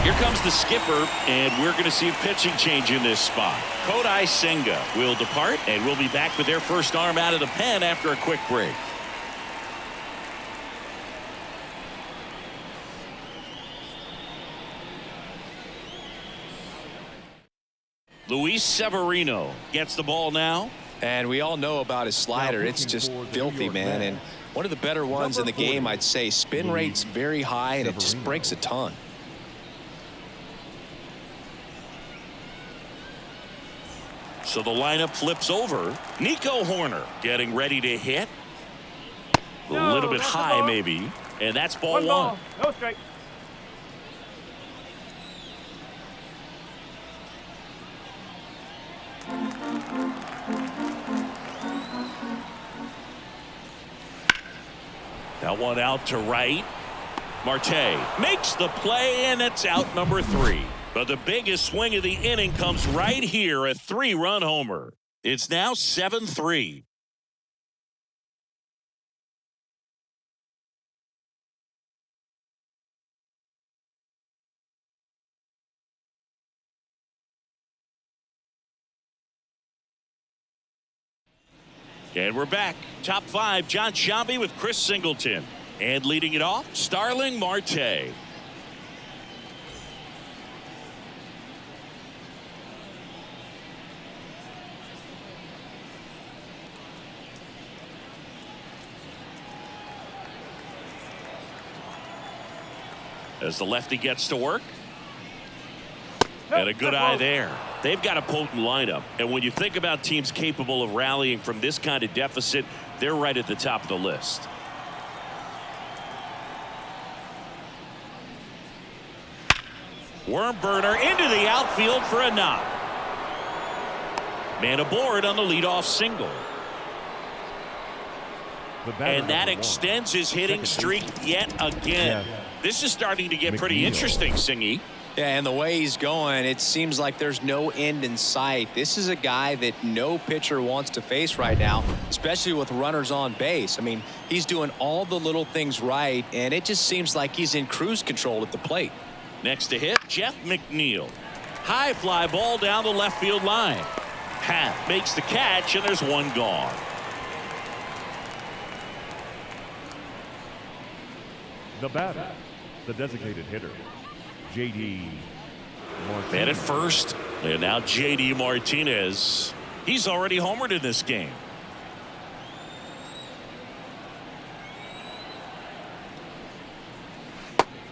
S1: Here comes the skipper, and we're going to see a pitching change in this spot. Kodai Senga will depart, and we'll be back with their first arm out of the pen after a quick break. Luis Severino gets the ball now.
S2: And we all know about his slider. It's just filthy, man. And one of the better ones in the game, I'd say. Spin rate's very high, and it just breaks a ton.
S1: So the lineup flips over. Nico Hoerner getting ready to hit. A little bit high, maybe. And that's ball 1.
S4: No strike.
S1: That one out to right. Marte makes the play, and it's out number 3. But the biggest swing of the inning comes right here, a 3-run homer. It's now 7-3. And we're back. Top 5, Jon Sciambi with Chris Singleton. And leading it off, Starling Marte. As the lefty gets to work. And a good eye there. They've got a potent lineup. And when you think about teams capable of rallying from this kind of deficit, they're right at the top of the list. Worm burner into the outfield for a knock. Man aboard on the leadoff single. And that extends his hitting streak yet again. This is starting to get pretty interesting, Singy.
S2: Yeah, and the way he's going, it seems like there's no end in sight. This is a guy that no pitcher wants to face right now, especially with runners on base. I mean, he's doing all the little things right, and it just seems like he's in cruise control at the plate.
S1: Next to hit, Jeff McNeil. High fly ball down the left field line. Happ makes the catch, and there's one gone.
S3: The batter, the designated hitter, J.D. Martinez.
S1: Man at first, and now J.D. Martinez. He's already homered in this game.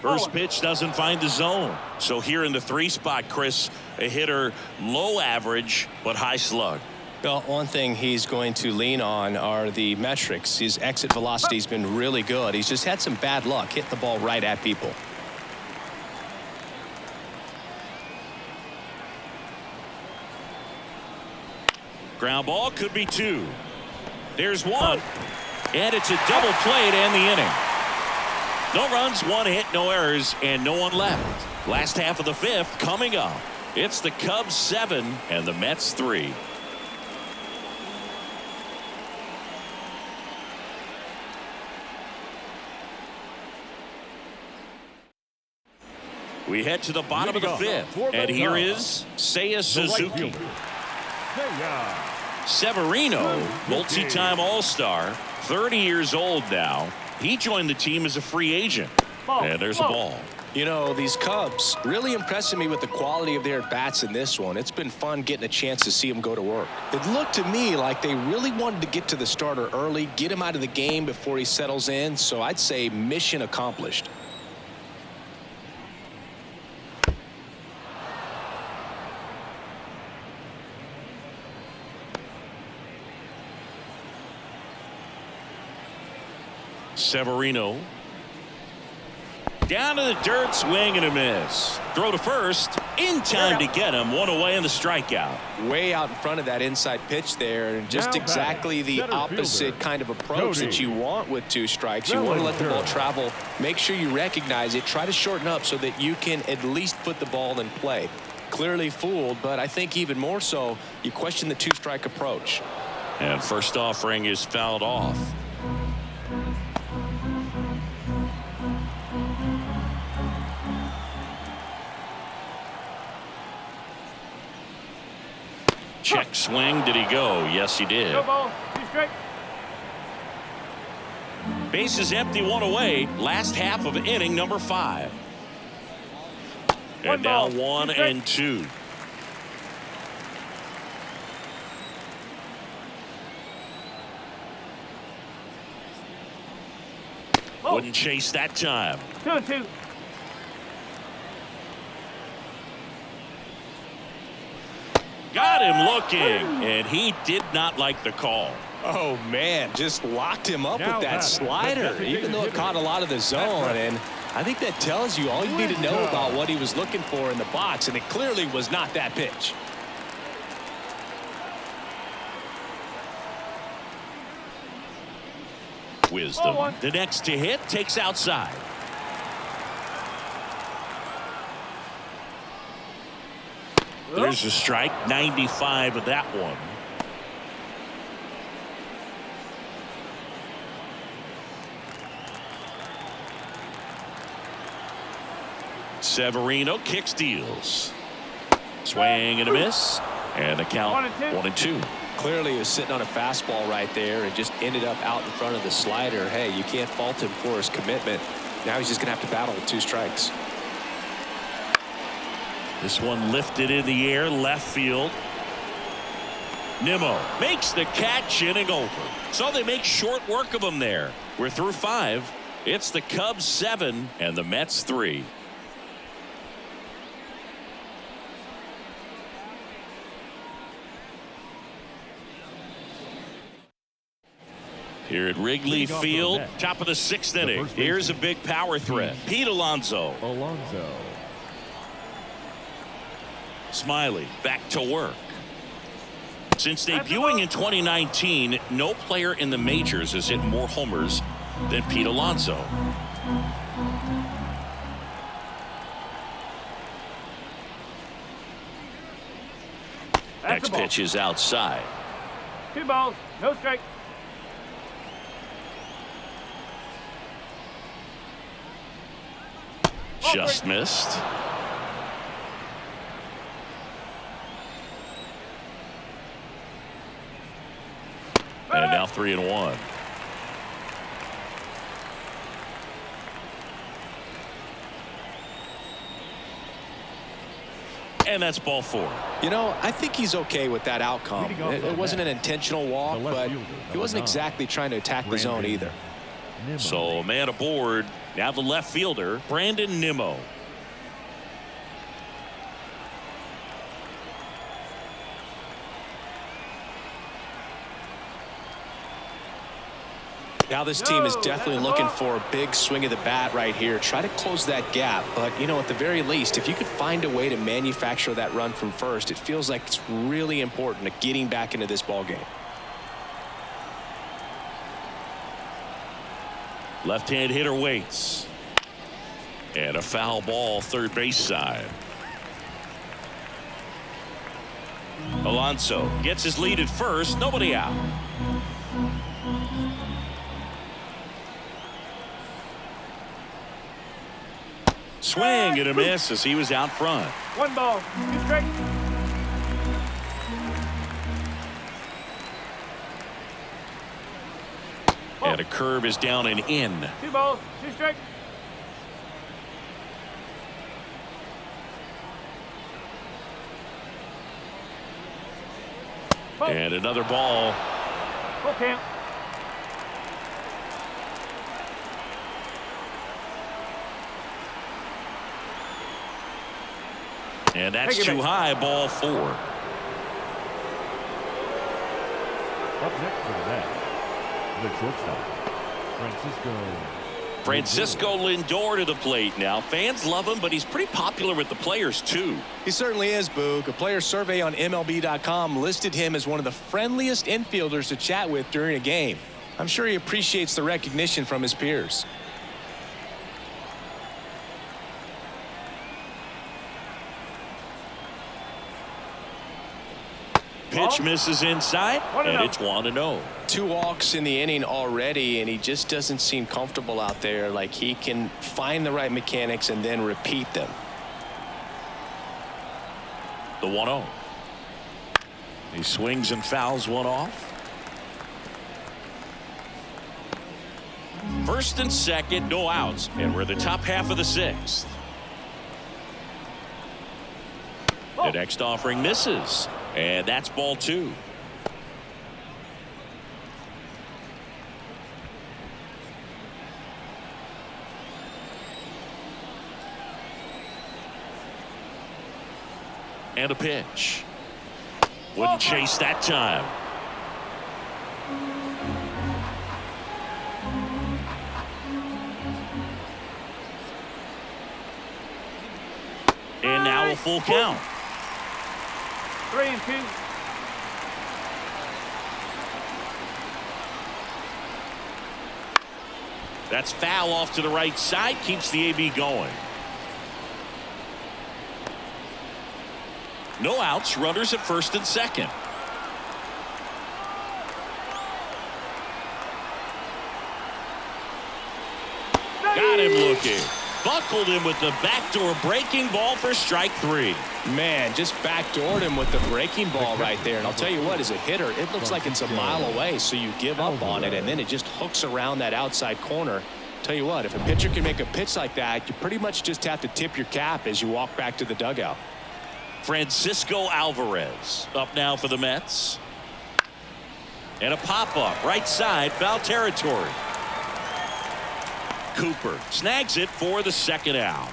S1: First pitch doesn't find the zone. So here in the 3 spot, Chris, a hitter low average but high slug.
S2: Well, one thing he's going to lean on are the metrics. His exit velocity has been really good. He's just had some bad luck hitting the ball right at people.
S1: Ground ball could be 2. There's one. And it's a double play to end the inning. No runs, 1 hit, no errors, and no one left. Last half of the 5th coming up. It's the Cubs 7 and the Mets 3. We head to the bottom of the 5th, and here is Seiya Suzuki. Severino, multi-time All-Star, 30 years old now. He joined the team as a free agent. And there's a ball.
S2: You know, these Cubs really impressing me with the quality of their at-bats in this one. It's been fun getting a chance to see them go to work. It looked to me like they really wanted to get to the starter early, get him out of the game before he settles in. So I'd say mission accomplished.
S1: Severino. Down to the dirt, swing and a miss. Throw to first, in time to get him. One away in the strikeout.
S2: Way out in front of that inside pitch there, and just exactly the opposite kind of approach that you want with 2 strikes. You want to let the ball travel. Make sure you recognize it. Try to shorten up so that you can at least put the ball in play. Clearly fooled, but I think even more so, you question the 2-strike approach.
S1: And first offering is fouled off. Check swing. Did he go? Yes, he did.
S4: Go ball. 2 straight.
S1: Bases empty, 1 away. Last half of inning number 5. And now 1 and 2. Wouldn't chase that time.
S4: 2 and 2.
S1: Got him looking, and he did not like the call.
S2: Oh, man, just locked him up with that slider, even though it caught a lot of the zone. And I think that tells you all you need to know about what he was looking for in the box, and it clearly was not that pitch.
S1: Wisdom. The next to hit takes outside. There's a strike. 95 of that one. Severino kicks, deals. Swing and a miss. And the count 1 and 2.
S2: Clearly he was sitting on a fastball right there and just ended up out in front of the slider. Hey, you can't fault him for his commitment. Now he's just going to have to battle with 2 strikes.
S1: This one lifted in the air, left field. Nimmo makes the catch, inning over. So they make short work of him there. We're through 5. It's the Cubs 7 and the Mets 3. Here at Wrigley Field, top of the 6th inning. Here's a big power threat. Pete Alonso. Smiley back to work. Since debuting in 2019, no player in the majors has hit more homers than Pete Alonso. Next pitch is outside.
S4: 2 balls, no strike.
S1: Just missed. And now 3-1. And that's ball 4.
S2: You know, I think he's okay with that outcome. It wasn't an intentional walk, but he wasn't exactly trying to attack the zone either.
S1: So a man aboard. Now the left fielder, Brandon Nimmo.
S2: Now this team is definitely looking for a big swing of the bat right here. Try to close that gap. But, you know, at the very least, if you could find a way to manufacture that run from first, it feels like it's really important to getting back into this ball game.
S1: Left-hand hitter waits. And a foul ball third base side. Alonso gets his lead at first. Nobody out. Swing and a miss as he was out front.
S4: 1 ball, 2 strikes.
S1: And a curve is down and in.
S4: 2 balls, 2 strikes.
S1: And another ball.
S4: Full count.
S1: And that's too high. Ball 4.
S3: Up next for the Mets, the shortstop,
S1: Francisco Lindor to the plate now. Fans love him, but he's pretty popular with the players too.
S2: He certainly is, Boog. A player survey on MLB.com listed him as one of the friendliest infielders to chat with during a game. I'm sure he appreciates the recognition from his peers.
S1: Pitch misses inside, and it's 1-0.
S2: 2 walks in the inning already, and he just doesn't seem comfortable out there. Like he can find the right mechanics and then repeat them.
S1: The 1-0. He swings and fouls one off. First and second, no outs, and we're the top half of the 6th. The next offering misses, and that's ball 2. And a pitch. Wouldn't chase that time. And now a full count.
S4: 3-2.
S1: That's foul off to the right side. Keeps the AB going. No outs. Runners at first and second. Got him looking. Buckled him with the backdoor breaking ball for strike 3.
S2: Man, just backdoored him with the breaking ball right there. And I'll tell you what, as a hitter, it looks like it's a mile away, so you give up on it, and then it just hooks around that outside corner. Tell you what, if a pitcher can make a pitch like that, you pretty much just have to tip your cap as you walk back to the dugout.
S1: Francisco Alvarez up now for the Mets. And a pop-up right side, foul territory. Cooper snags it for the second out.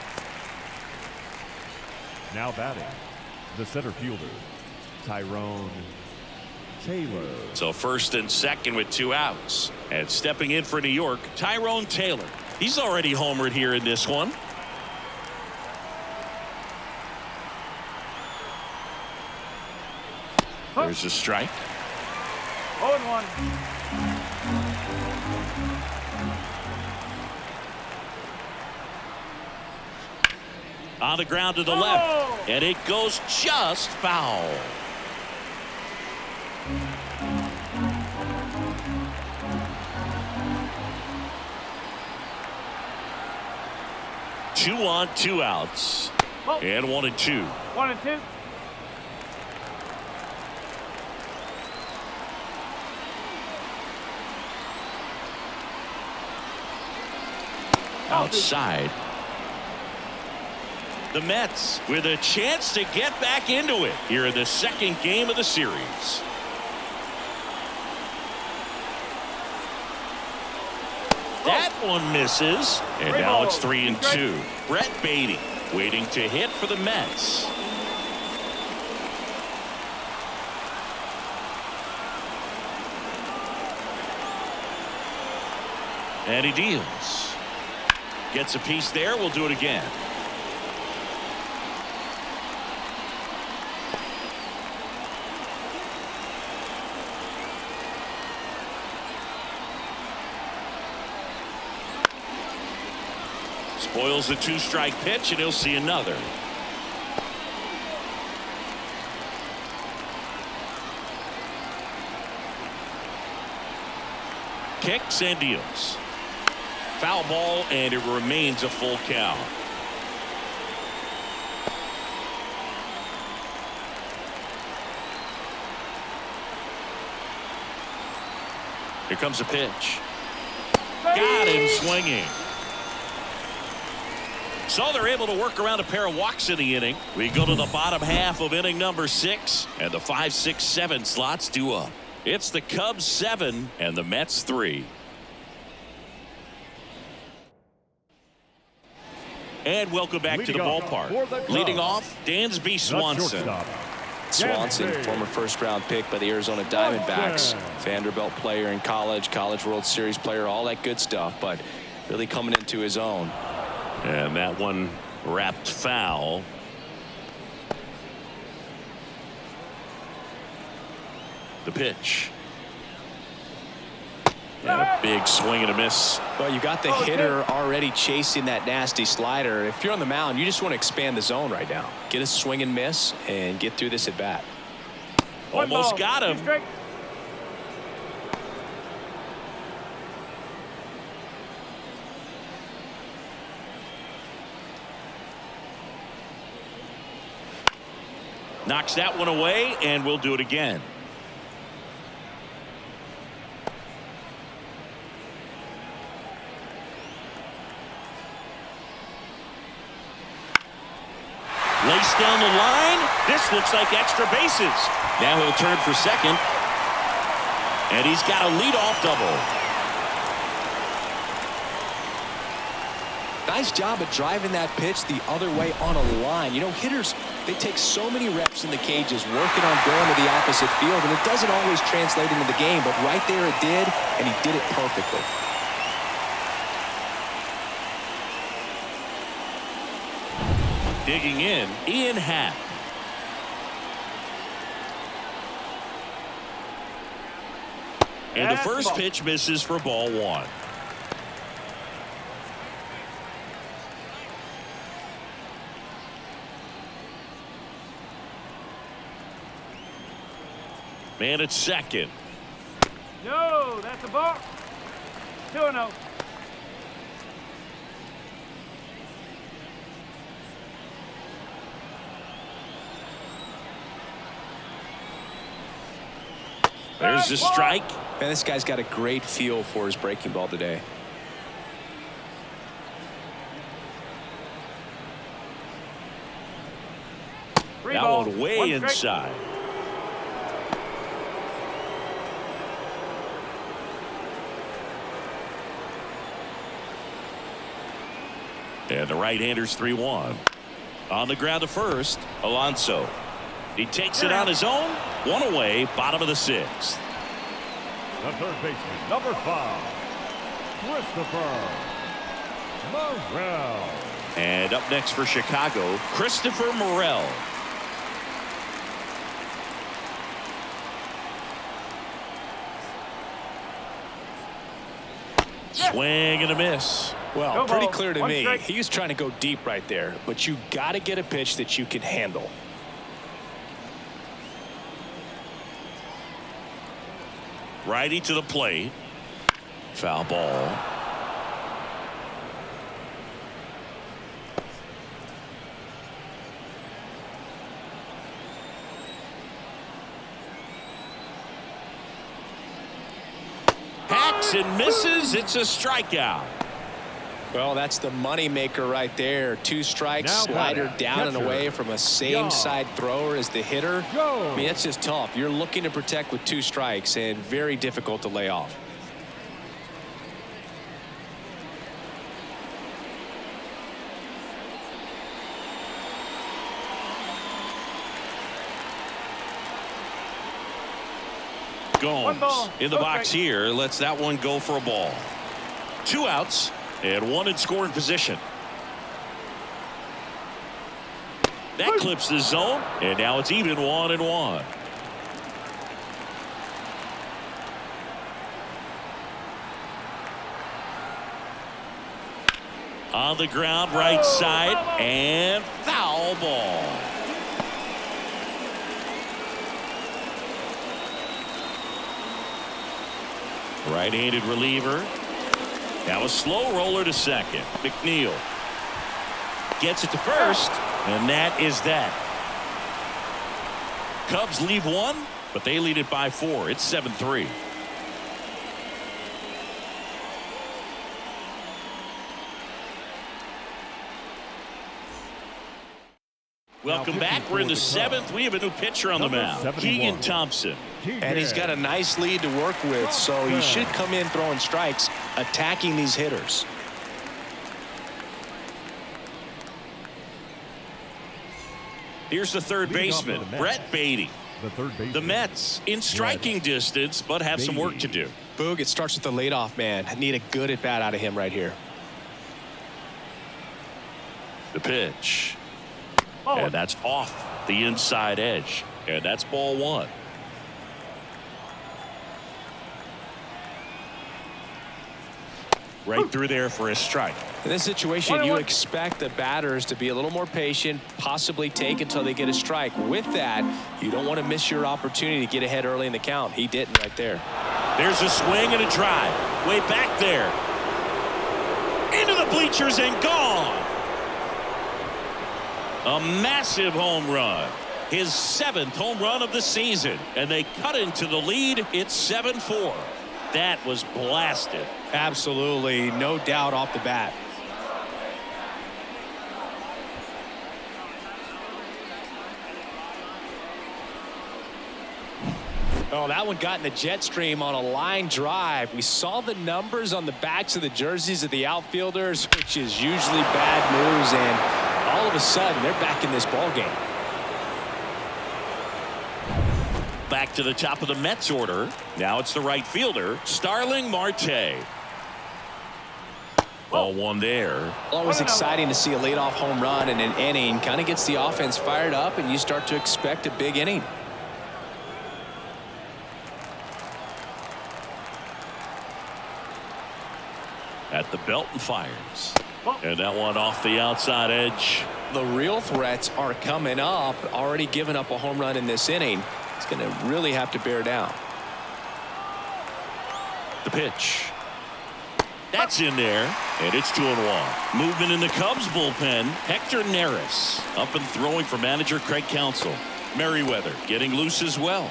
S3: Now batting, the center fielder, Tyrone Taylor.
S1: So first and second with 2 outs. And stepping in for New York, Tyrone Taylor. He's already homered here in this one. There's a strike.
S4: 0-1.
S1: On the ground to the left, and it goes just foul. Two on, 2 outs, and 1-2.
S4: 1-2.
S1: Outside. The Mets with a chance to get back into it here in the second game of the series. That one misses, and now it's 3-2. Brett Baty waiting to hit for the Mets. And he deals. Gets a piece there. We'll do it again. Boyle's a 2-strike pitch, and he'll see another. Kicks and deals. Foul ball, and it remains a full count. Here comes a pitch. Got him swinging. So they're able to work around a pair of walks in the inning. We go to the bottom half of inning number 6, and the 5, 6, 7 slots due up. It's the Cubs 7 and the Mets 3. And welcome back to the ballpark. Leading off, Dansby Swanson.
S2: Swanson, former first-round pick by the Arizona Diamondbacks. Vanderbilt player in college, College World Series player, all that good stuff, but really coming into his own.
S1: And that one wrapped foul. The pitch. And a big swing and a miss.
S2: Well, you got the hitter already chasing that nasty slider. If you're on the mound, you just want to expand the zone right now. Get a swing and miss and get through this at bat.
S1: Almost got him. Knocks that one away, and we'll do it again. Laced down the line. This looks like extra bases. Now he'll turn for second. And he's got a leadoff double.
S2: Nice job of driving that pitch the other way on a line. You know, hitters, they take so many reps in the cages working on going to the opposite field, and it doesn't always translate into the game, but right there it did, and he did it perfectly.
S1: Digging in, Ian Happ. And the first pitch misses for ball 1. Man at second.
S4: No, that's a ball. 2-0.
S1: There's the strike.
S2: Man, this guy's got a great feel for his breaking ball today.
S1: That one way inside. And the right-hander's 3-1. On the ground to first, Alonso. He takes it on his own. One away, bottom of the 6th.
S3: The third baseman, number 5, Christopher Morel.
S1: And up next for Chicago, Christopher Morel. Swing and a miss.
S2: Well, pretty clear to me. He was trying to go deep right there, but you got to get a pitch that you can handle.
S1: Righty to the plate. Foul ball. Hacks and misses. It's a strikeout.
S2: Well, that's the money maker right there. 2 strikes, slider down and away from a same side thrower as the hitter. I mean, that's just tough. You're looking to protect with 2 strikes and very difficult to lay off.
S1: Gomes in the box here. Lets that one go for a ball. 2 outs. And 1 in scoring position. That clips the zone, and now it's even 1-1. On the ground, right side, and foul ball. Right-handed reliever. Now a slow roller to second. McNeil gets it to first, and that is that. Cubs lead one, but they lead it by 4. It's 7-3. Welcome back. We're in the 7th. We have a new pitcher on the mound, Keegan Thompson.
S2: And he's got a nice lead to work with, so he should come in throwing strikes, attacking these hitters.
S1: Here's the third baseman, Brett Baty. The Mets in striking distance, but have some work to do.
S2: Boog, it starts with the leadoff man. I need a good at-bat out of him right here.
S1: The pitch. And that's off the inside edge. And that's ball 1. Right through there for a strike.
S2: In this situation, you expect the batters to be a little more patient, possibly take until they get a strike. With that, you don't want to miss your opportunity to get ahead early in the count. He didn't right there.
S1: There's a swing and a drive. Way back there. Into the bleachers and gone. A massive home run. His 7th home run of the season. And they cut into the lead. It's 7-4. That was blasted.
S2: Absolutely, no doubt off the bat. Oh, that one got in the jet stream on a line drive. We saw the numbers on the backs of the jerseys of the outfielders, which is usually bad news, and all of a sudden they're back in this ball game.
S1: Back to the top of the Mets order. Now it's the right fielder, Starling Marte. Ball 1 there.
S2: Always exciting to see a leadoff home run in an inning. Kind of gets the offense fired up, and you start to expect a big inning.
S1: At the belt and fires. And that one off the outside edge.
S2: The real threats are coming up. Already given up a home run in this inning. It's going to really have to bear down.
S1: The pitch. That's in there, and it's 2-1. Movement in the Cubs bullpen. Hector Neris up and throwing for manager Craig Counsell. Merriweather getting loose as well.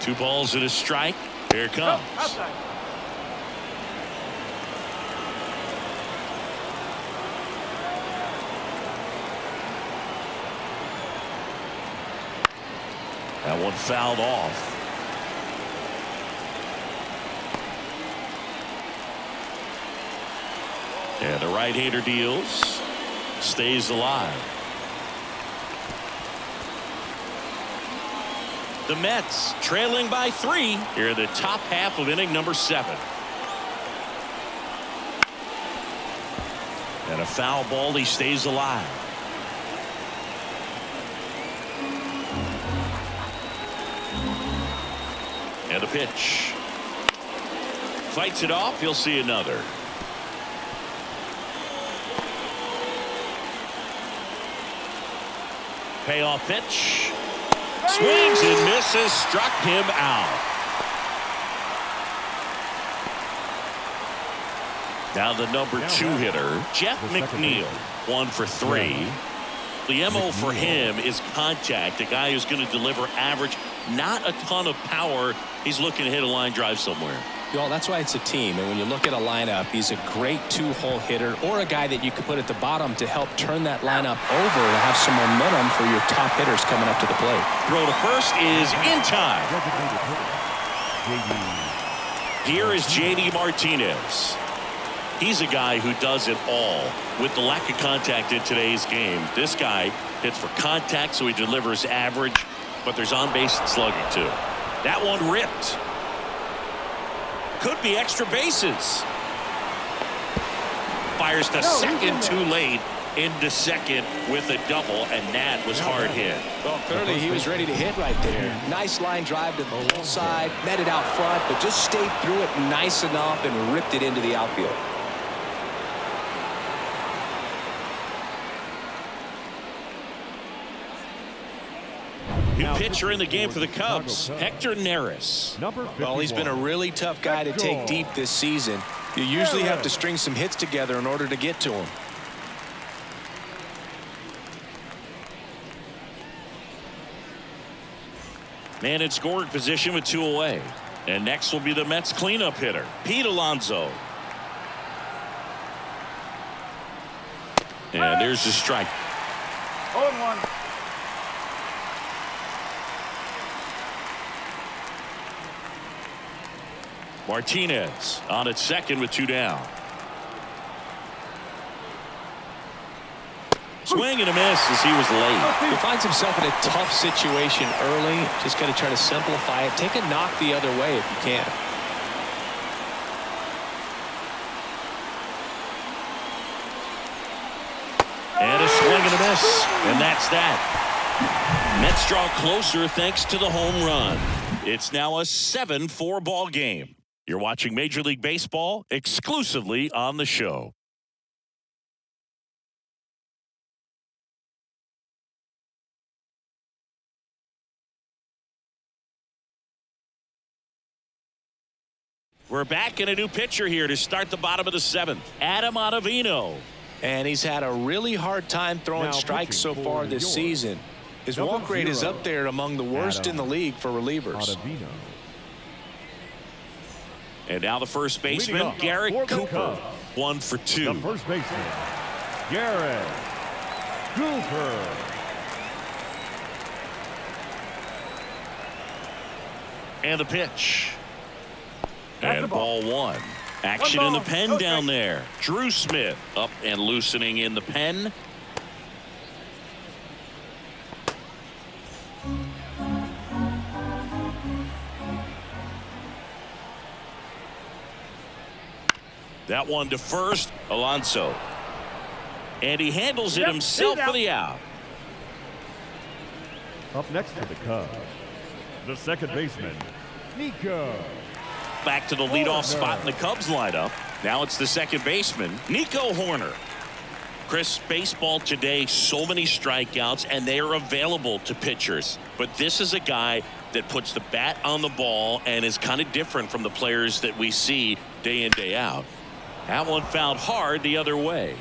S1: Two balls and a strike. Here it comes. That one fouled off. And the right-hander deals. Stays alive. The Mets trailing by 3 here in the top half of inning number 7. And a foul ball. He stays alive. And a pitch. Fights it off. He'll see another. Payoff pitch. Swings and misses. Struck him out. Now the number 2 hitter, Jeff McNeil, 1 for 3. The MO for him is contact. A guy who's going to deliver average, not a ton of power. He's looking to hit a line drive somewhere.
S2: Well, that's why it's a team. And when you look at a lineup, he's a great 2-hole hitter or a guy that you could put at the bottom to help turn that lineup over to have some momentum for your top hitters coming up to the plate.
S1: Throw to first is in time. Here is J.D. Martinez. He's a guy who does it all. With the lack of contact in today's game, this guy hits for contact, so he delivers average, but there's on-base slugging too. That one ripped. Could be extra bases. Fires to second too late. into second with a double, and that was hard hit.
S2: Well, clearly he was ready to hit right there. Nice line drive to the left side, met it out front, but just stayed through it nice enough and ripped it into the outfield.
S1: New pitcher in the game for the Cubs, Hector Neris.
S2: Well, he's been a really tough guy to take deep this season. You usually have to string some hits together in order to get to him.
S1: Man in scoring position with 2 away. And next will be the Mets cleanup hitter, Pete Alonso. And there's the strike.
S4: 0-1.
S1: Martinez on at second with 2 down. Swing and a miss as he was late.
S2: He finds himself in a tough situation early. Just got to try to simplify it. Take a knock the other way if you can.
S1: And a swing and a miss. And that's that. Mets draw closer thanks to the home run. It's now a 7-4 ball game. You're watching Major League Baseball exclusively on the show. We're back in a new pitcher here to start the bottom of the 7th. Adam Ottavino.
S2: And he's had a really hard time throwing strikes so far this season. His walk rate is up there among the worst in the league for relievers.
S1: And now the first baseman, Garrett Cooper. 1 for 2.
S3: The first baseman, Garrett Cooper.
S1: And the pitch. And ball 1. Action in the pen down there. Drew Smith up and loosening in the pen. That one to first, Alonso. And he handles it himself for the out.
S3: Up next for the Cubs, the second baseman, Nico.
S1: Back to the leadoff spot in the Cubs lineup. Now it's the second baseman, Nico Hoerner. Chris, baseball today, so many strikeouts, and they are available to pitchers. But this is a guy that puts the bat on the ball and is kind of different from the players that we see day in, day out. That one fouled hard the other way.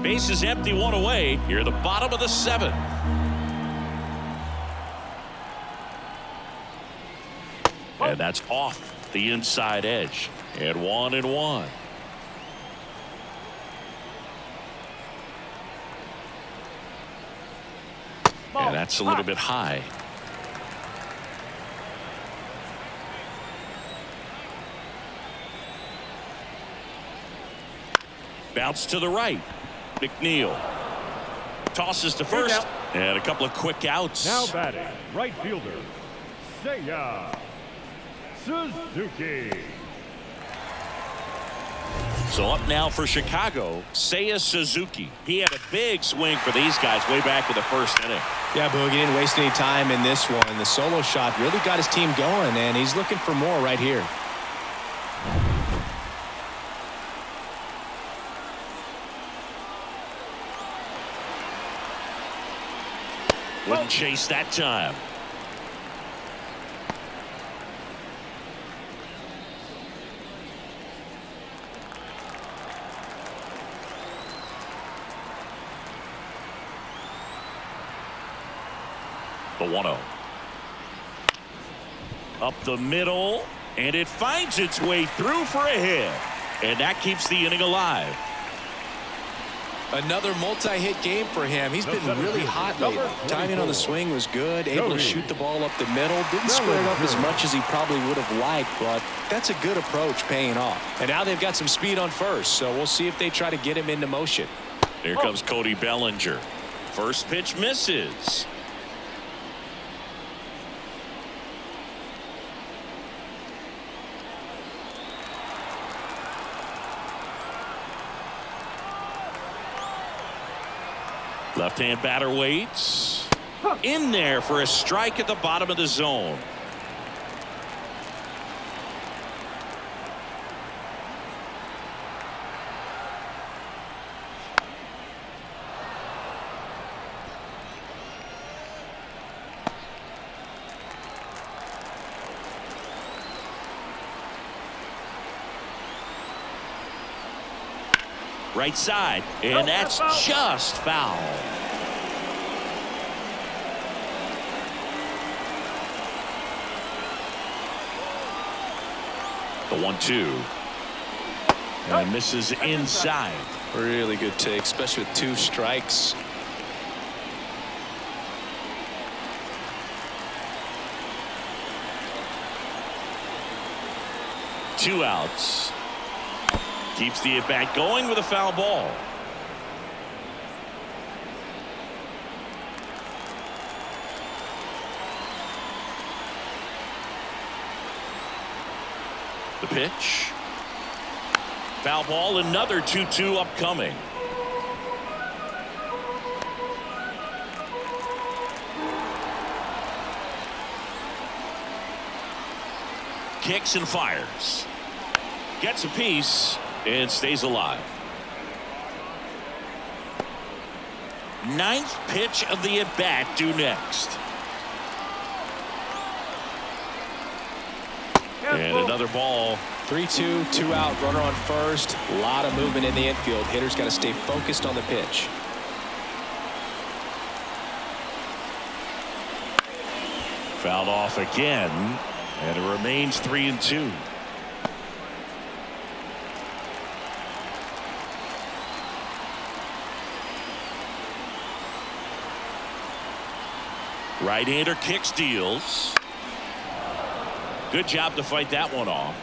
S1: Base is empty, 1 away. Here at the bottom of the 7th. And that's off the inside edge. And 1-1. And that's a little bit high. Bounce to the right. McNeil tosses to first. And a couple of quick outs.
S3: Now batting, right fielder, Seiya Suzuki.
S1: So up now for Chicago, Seiya Suzuki. He had a big swing for these guys way back in the first inning.
S2: Yeah, Boog, he didn't waste any time in this one. The solo shot really got his team going, and he's looking for more right here.
S1: Wouldn't chase that time. The 1-0. Up the middle, and it finds its way through for a hit. And that keeps the inning alive.
S2: Another multi-hit game for him. He's been really hot lately. Timing on the swing was good. Able to shoot the ball up the middle. Didn't square it up as much as he probably would have liked, but that's a good approach paying off. And now they've got some speed on first, so we'll see if they try to get him into motion.
S1: Here comes Cody Bellinger. First pitch misses. Left-hand batter waits. In there for a strike at the bottom of the zone. Right side, and that's just foul. The 1-2. And misses inside.
S2: Really good take, especially with 2 strikes.
S1: Two outs. Keeps the at-bat going with a foul ball. The pitch. Foul ball, another 2-2 upcoming. Kicks and fires. Gets a piece and stays alive. 9th pitch of the at-bat due next. And another ball.
S2: 3-2, 2 out, runner on first. A lot of movement in the infield. Hitter's got to stay focused on the pitch.
S1: Fouled off again, and it remains 3-2. Right-hander kicks, deals. Good job to fight that one off.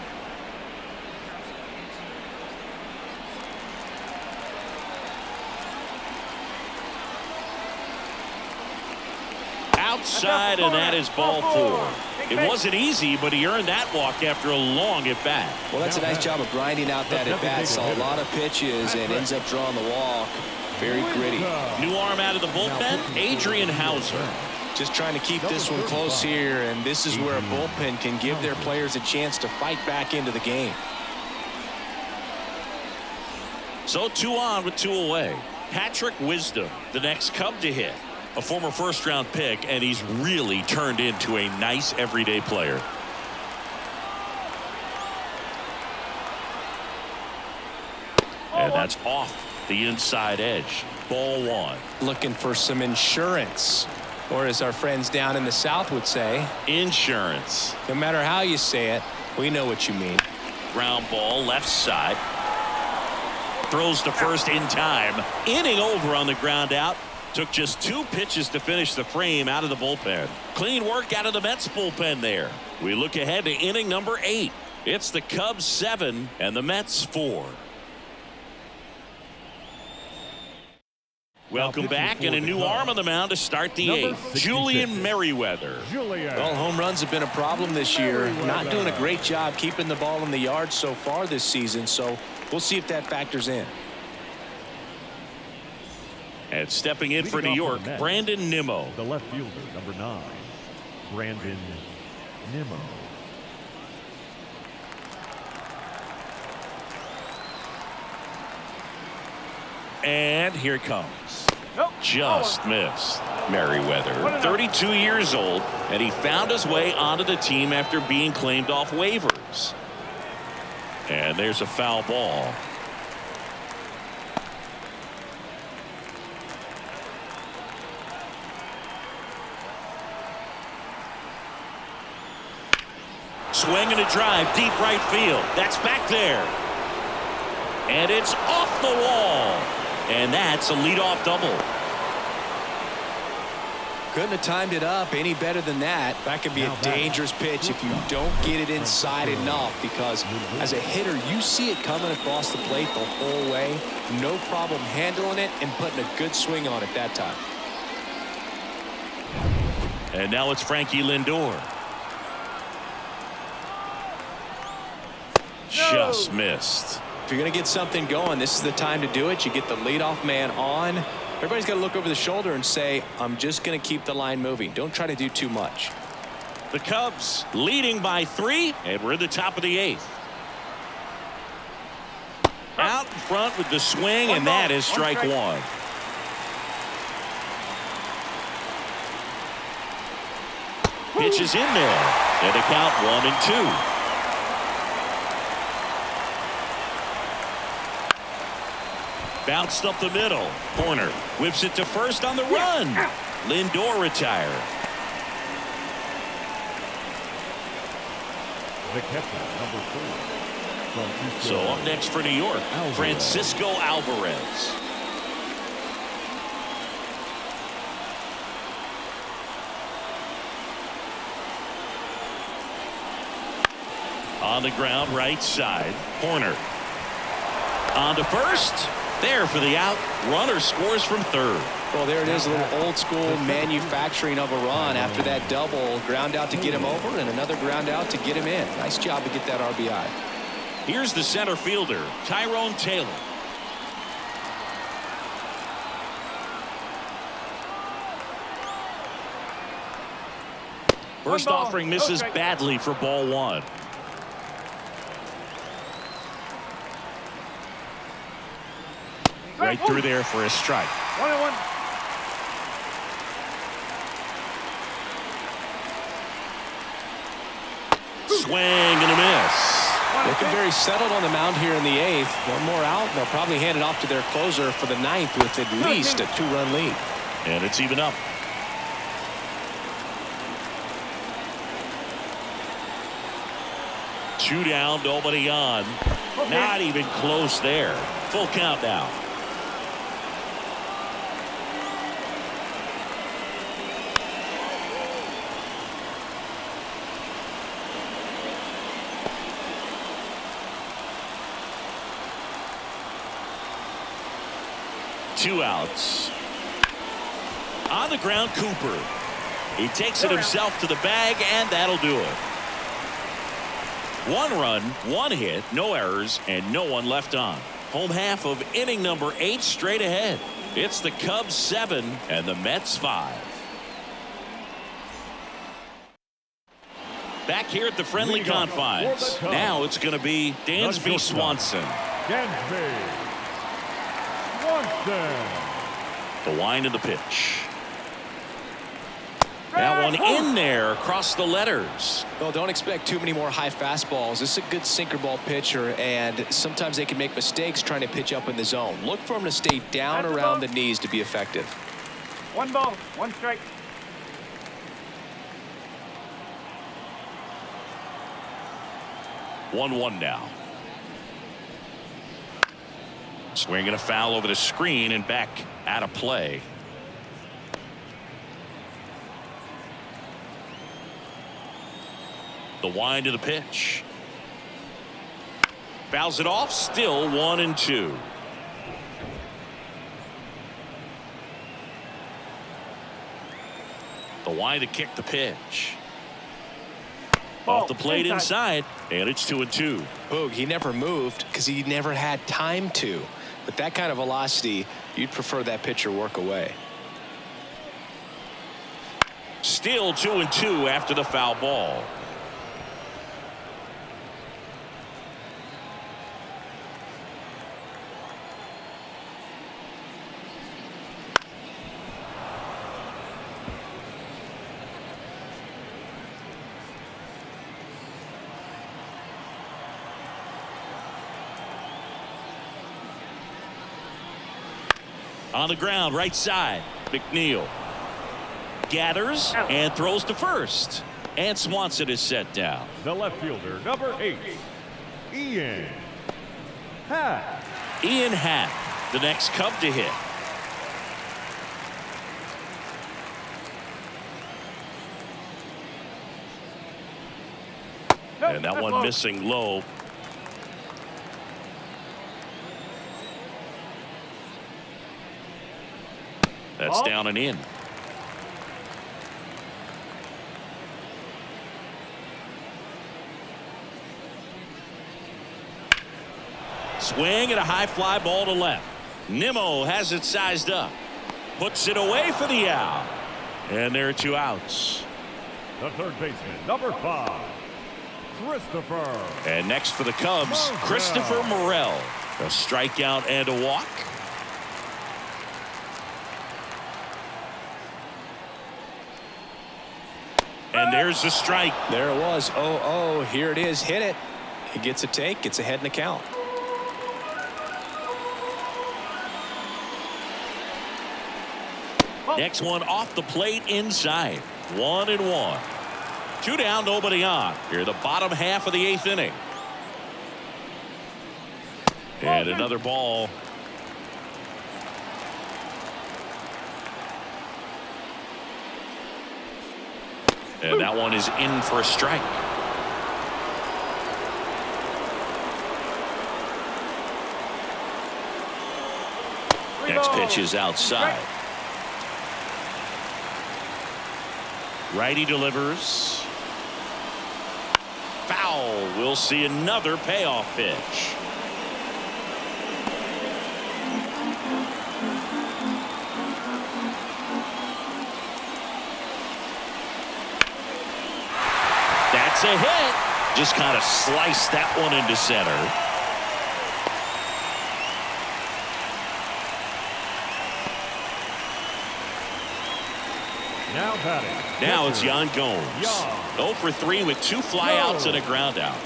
S1: Outside, and that is ball 4. It wasn't easy, but he earned that walk after a long at-bat.
S2: Well, that's a nice job of grinding out that at-bat. Saw a lot of pitches and ends up drawing the walk. Very gritty.
S1: New arm out of the bullpen, Adrian Hauser.
S2: Just trying to keep this one close here, and this is where a bullpen can give their players a chance to fight back into the game.
S1: So 2 on with 2 away. Patrick Wisdom, the next Cub to hit. A former first-round pick, and he's really turned into a nice everyday player. And that's off the inside edge. Ball 1.
S2: Looking for some insurance, or as our friends down in the South would say,
S1: Insurance.
S2: no matter how you say it, we know what you mean.
S1: Ground ball left side. Throws to first in time. Inning over on the ground out. Took just 2 pitches to finish the frame out of the bullpen. Clean work out of the Mets bullpen there. We look ahead to inning number 8. It's the Cubs 7 and the Mets 4. Welcome back, and a new arm on the mound to start the 8th. Julian Merryweather.
S2: Well, home runs have been a problem this year. Not doing a great job keeping the ball in the yard so far this season, so we'll see if that factors in.
S1: And stepping in for New York, Brandon Nimmo.
S3: The left fielder, number 9, Brandon Nimmo.
S1: And here it comes. Just missed. Merryweather, 32 years old, and he found his way onto the team after being claimed off waivers. And there's a foul ball. Swing and a drive, deep right field. That's back there. And it's off the wall. And that's a leadoff double.
S2: Couldn't have timed it up any better than that. That could be a dangerous pitch if you don't get it inside enough, because as a hitter, you see it coming across the plate the whole way. No problem handling it and putting a good swing on it that time.
S1: And now it's Frankie Lindor. Just missed.
S2: If you're going to get something going, this is the time to do it. You get the leadoff man on, Everybody's got to look over the shoulder and say, I'm just going to keep the line moving. Don't try to do too much.
S1: The Cubs leading by 3, and we're at the top of the 8th. Out in front with the swing, and that is strike 1. Pitch is in there, and the count 1-2. Bounced up the middle. Horner whips it to first on the run. Lindor retired.
S3: The catcher, number 4. Francisco
S1: So up next for New York,
S3: Alvarez.
S1: Francisco Alvarez. On the ground, right side. Horner. On to first. There for the out. Runner scores from third.
S2: Well, there it is, a little old school manufacturing of a run after that double. Ground out to get him over and another ground out to get him in. Nice job to get that RBI.
S1: Here's the center fielder, Tyrone Taylor. First offering misses badly for ball 1. Right through there for a strike.
S4: 1-1.
S1: Swing and a miss.
S2: Looking very settled on the mound here in the 8th. One more out. They'll probably hand it off to their closer for the 9th with at least a 2-run lead.
S1: And it's even up. Two down, nobody on. Not even close there. Full count now. Two outs. On the ground, Cooper. He takes it himself to the bag, and that'll do it. 1 run, 1 hit, no errors, and no one left on. Home half of inning number 8 straight ahead. It's the Cubs 7 and the Mets 5. Back here at the friendly confines. Now it's going to be Dansby Swanson.
S3: Dansby Swanson.
S1: The wind of the pitch. That one in there across the letters.
S2: Well, don't expect too many more high fastballs. This is a good sinker ball pitcher, and sometimes they can make mistakes trying to pitch up in the zone. Look for him to stay down around the knees to be effective.
S4: 1 ball, 1 strike.
S1: One now. Swinging a foul over the screen and back out of play. The wind of the pitch. Fouls it off. Still 1-2. The wind to kick the pitch. Off the plate inside, and it's 2-2.
S2: Boog, he never moved because he never had time to. With that kind of velocity, you'd prefer that pitcher work away.
S1: Still 2-2 after the foul ball. On the ground, right side. McNeil gathers and throws to first. And Swanson is set down.
S3: The left fielder, number 8, Ian Happ.
S1: Ian Happ, the next Cub to hit. And that one missing low. That's down and in. Swing and a high fly ball to left. Nimmo has it sized up. Puts it away for the out. And there are 2 outs.
S3: The third baseman, number 5, Christopher.
S1: And next for the Cubs, Christopher Morel. A strikeout and a walk. And there's the strike.
S2: There it was. 0-0. Here it is. Hit it. He gets a take. Gets ahead in the count.
S1: Next one off the plate inside. 1-1. 2 down, nobody on. Here the bottom half of the 8th inning. And another ball. And that one is in for a strike. Next pitch is outside. Righty delivers. Foul. We'll see another payoff pitch. That's a hit. Just kind of sliced that one into center.
S3: Now batting.
S1: Now it's Yan Gomes. 0 for 3 with 2 flyouts and a ground out.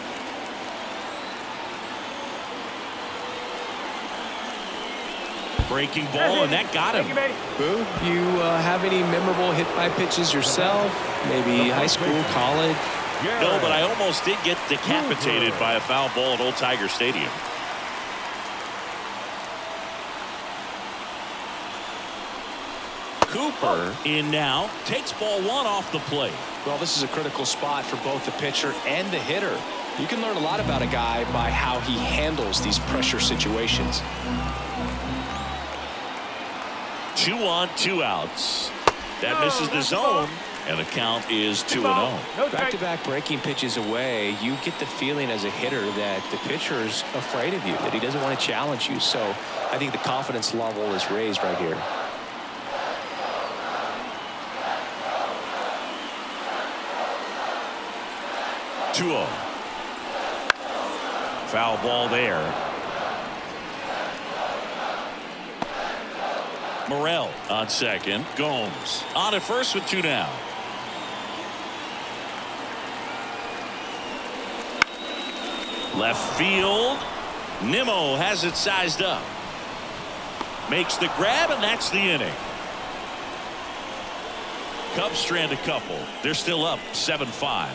S1: Breaking ball, and that got him.
S2: Boo, you have any memorable hit by pitches yourself? Maybe high school, college?
S1: No, but I almost did get decapitated by a foul ball at Old Tiger Stadium. Cooper in now, takes ball 1 off the plate.
S2: Well, this is a critical spot for both the pitcher and the hitter. You can learn a lot about a guy by how he handles these pressure situations.
S1: 2 on, 2 outs. That misses the zone, and the count is 2-0.
S2: Back-to-back breaking pitches away, you get the feeling as a hitter that the pitcher's afraid of you, that he doesn't want to challenge you. So I think the confidence level is raised right here.
S1: Foul ball there. Morel on second. Gomes on at first with 2 down. Left field. Nimmo has it sized up. Makes the grab, and that's the inning. Cubs strand a couple. They're still up 7-5.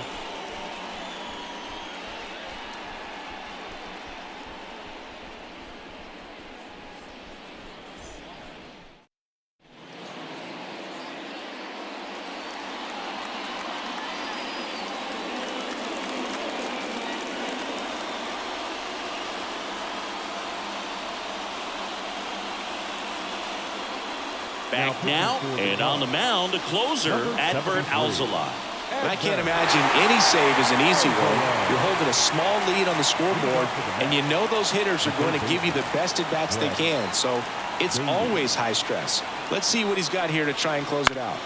S1: Back now, and on the mound, the closer, Adbert Alzolay.
S2: I can't imagine any save is an easy one. You're holding a small lead on the scoreboard, and you know those hitters are going to give you the best at-bats they can. So it's always high stress. Let's see what he's got here to try and close it out.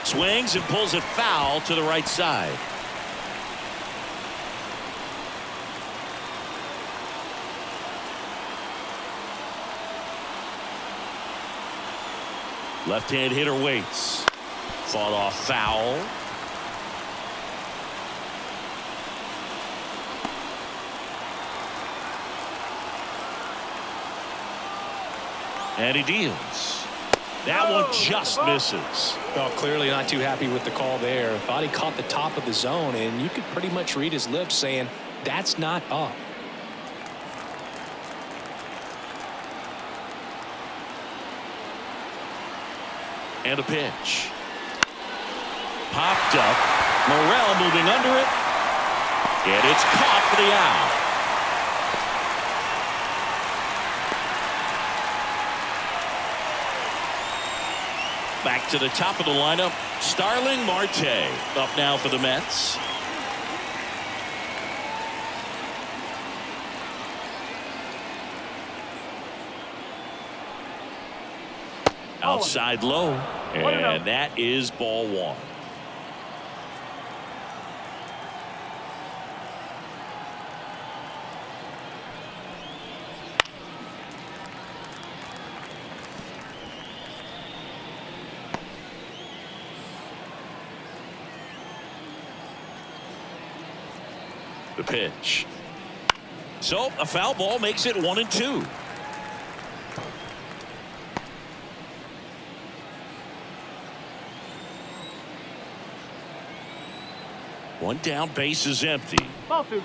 S1: Swings and pulls it foul to the right side. Left-hand hitter waits. Fought off foul. And he deals. That one just misses.
S2: Well, clearly not too happy with the call there. Thought he caught the top of the zone, and you could pretty much read his lips saying, that's not up.
S1: And a pitch. Popped up. Morel moving under it. And it's caught for the out. Back to the top of the lineup. Starling Marte up now for the Mets. outside low, and that is ball one. The pitch. So a foul ball makes it 1-2. One down, base is empty.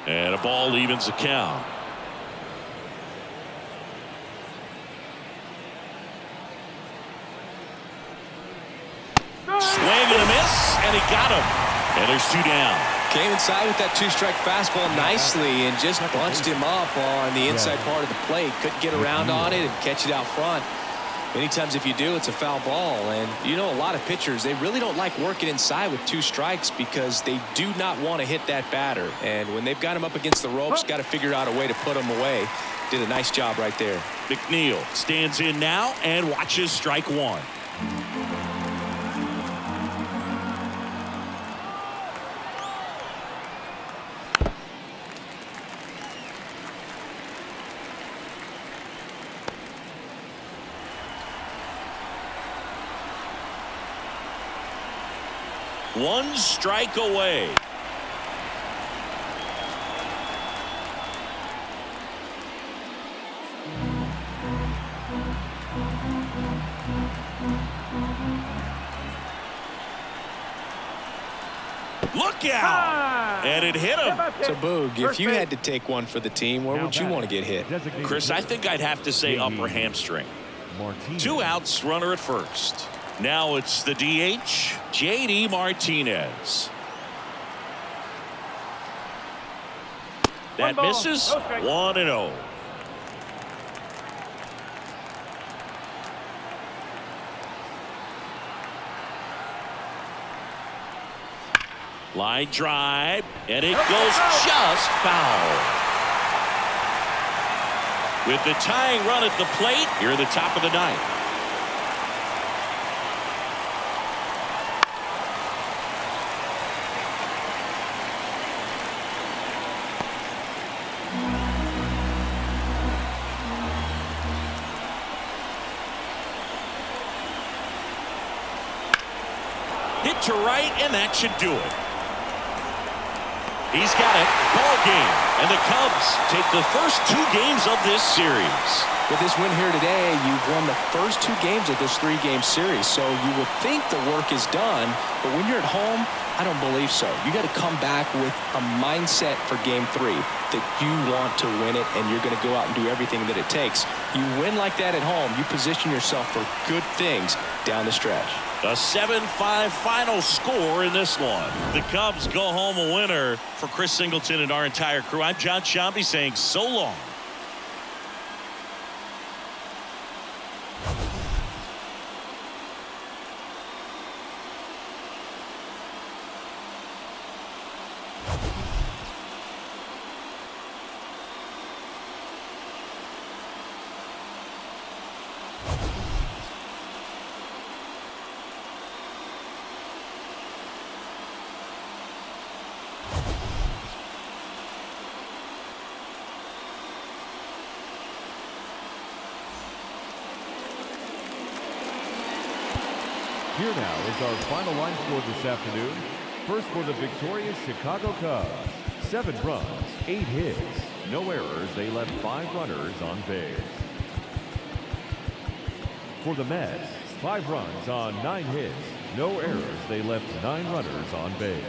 S1: And a ball evens the count. Swing and a miss, and he got him. And there's two down.
S2: Came inside with that two-strike fastball nicely and just bunched him up on the inside part of the plate. Couldn't get around on it and catch it out front. Many times if you do, it's a foul ball. And you know, a lot of pitchers, they really don't like working inside with two strikes because they do not want to hit that batter. And when they've got him up against the ropes, got to figure out a way to put him away. Did a nice job right there.
S1: McNeil stands in now and watches strike one. One strike away. Look out! And it hit him.
S2: So, Boog, if you had to take one for the team, where would you want to get hit?
S1: Chris, I think I'd have to say upper hamstring. Two outs, runner at first. Now it's the DH, JD Martinez. That misses. 1-0. Line drive, and it goes just foul. With the tying run at the plate, here at the top of the ninth. Hit to right, and that should do it. He's got it. Ball game. And the Cubs take the first two games of this series.
S2: With this win here today, you've won the first two games of this three-game series. So you would think the work is done. But when you're at home, I don't believe so. You got to come back with a mindset for game three that you want to win it, and you're going to go out and do everything that it takes. You win like that at home, you position yourself for good things down the stretch.
S1: A 7-5 final score in this one. The Cubs go home a winner. For Chris Singleton and our entire crew, I'm John Sciambi saying so long.
S3: Here now is our final line score this afternoon. First for the victorious Chicago Cubs. 7 runs, 8 hits, no errors. They left 5 runners on base. For the Mets, 5 runs on 9 hits, no errors. They left 9 runners on base.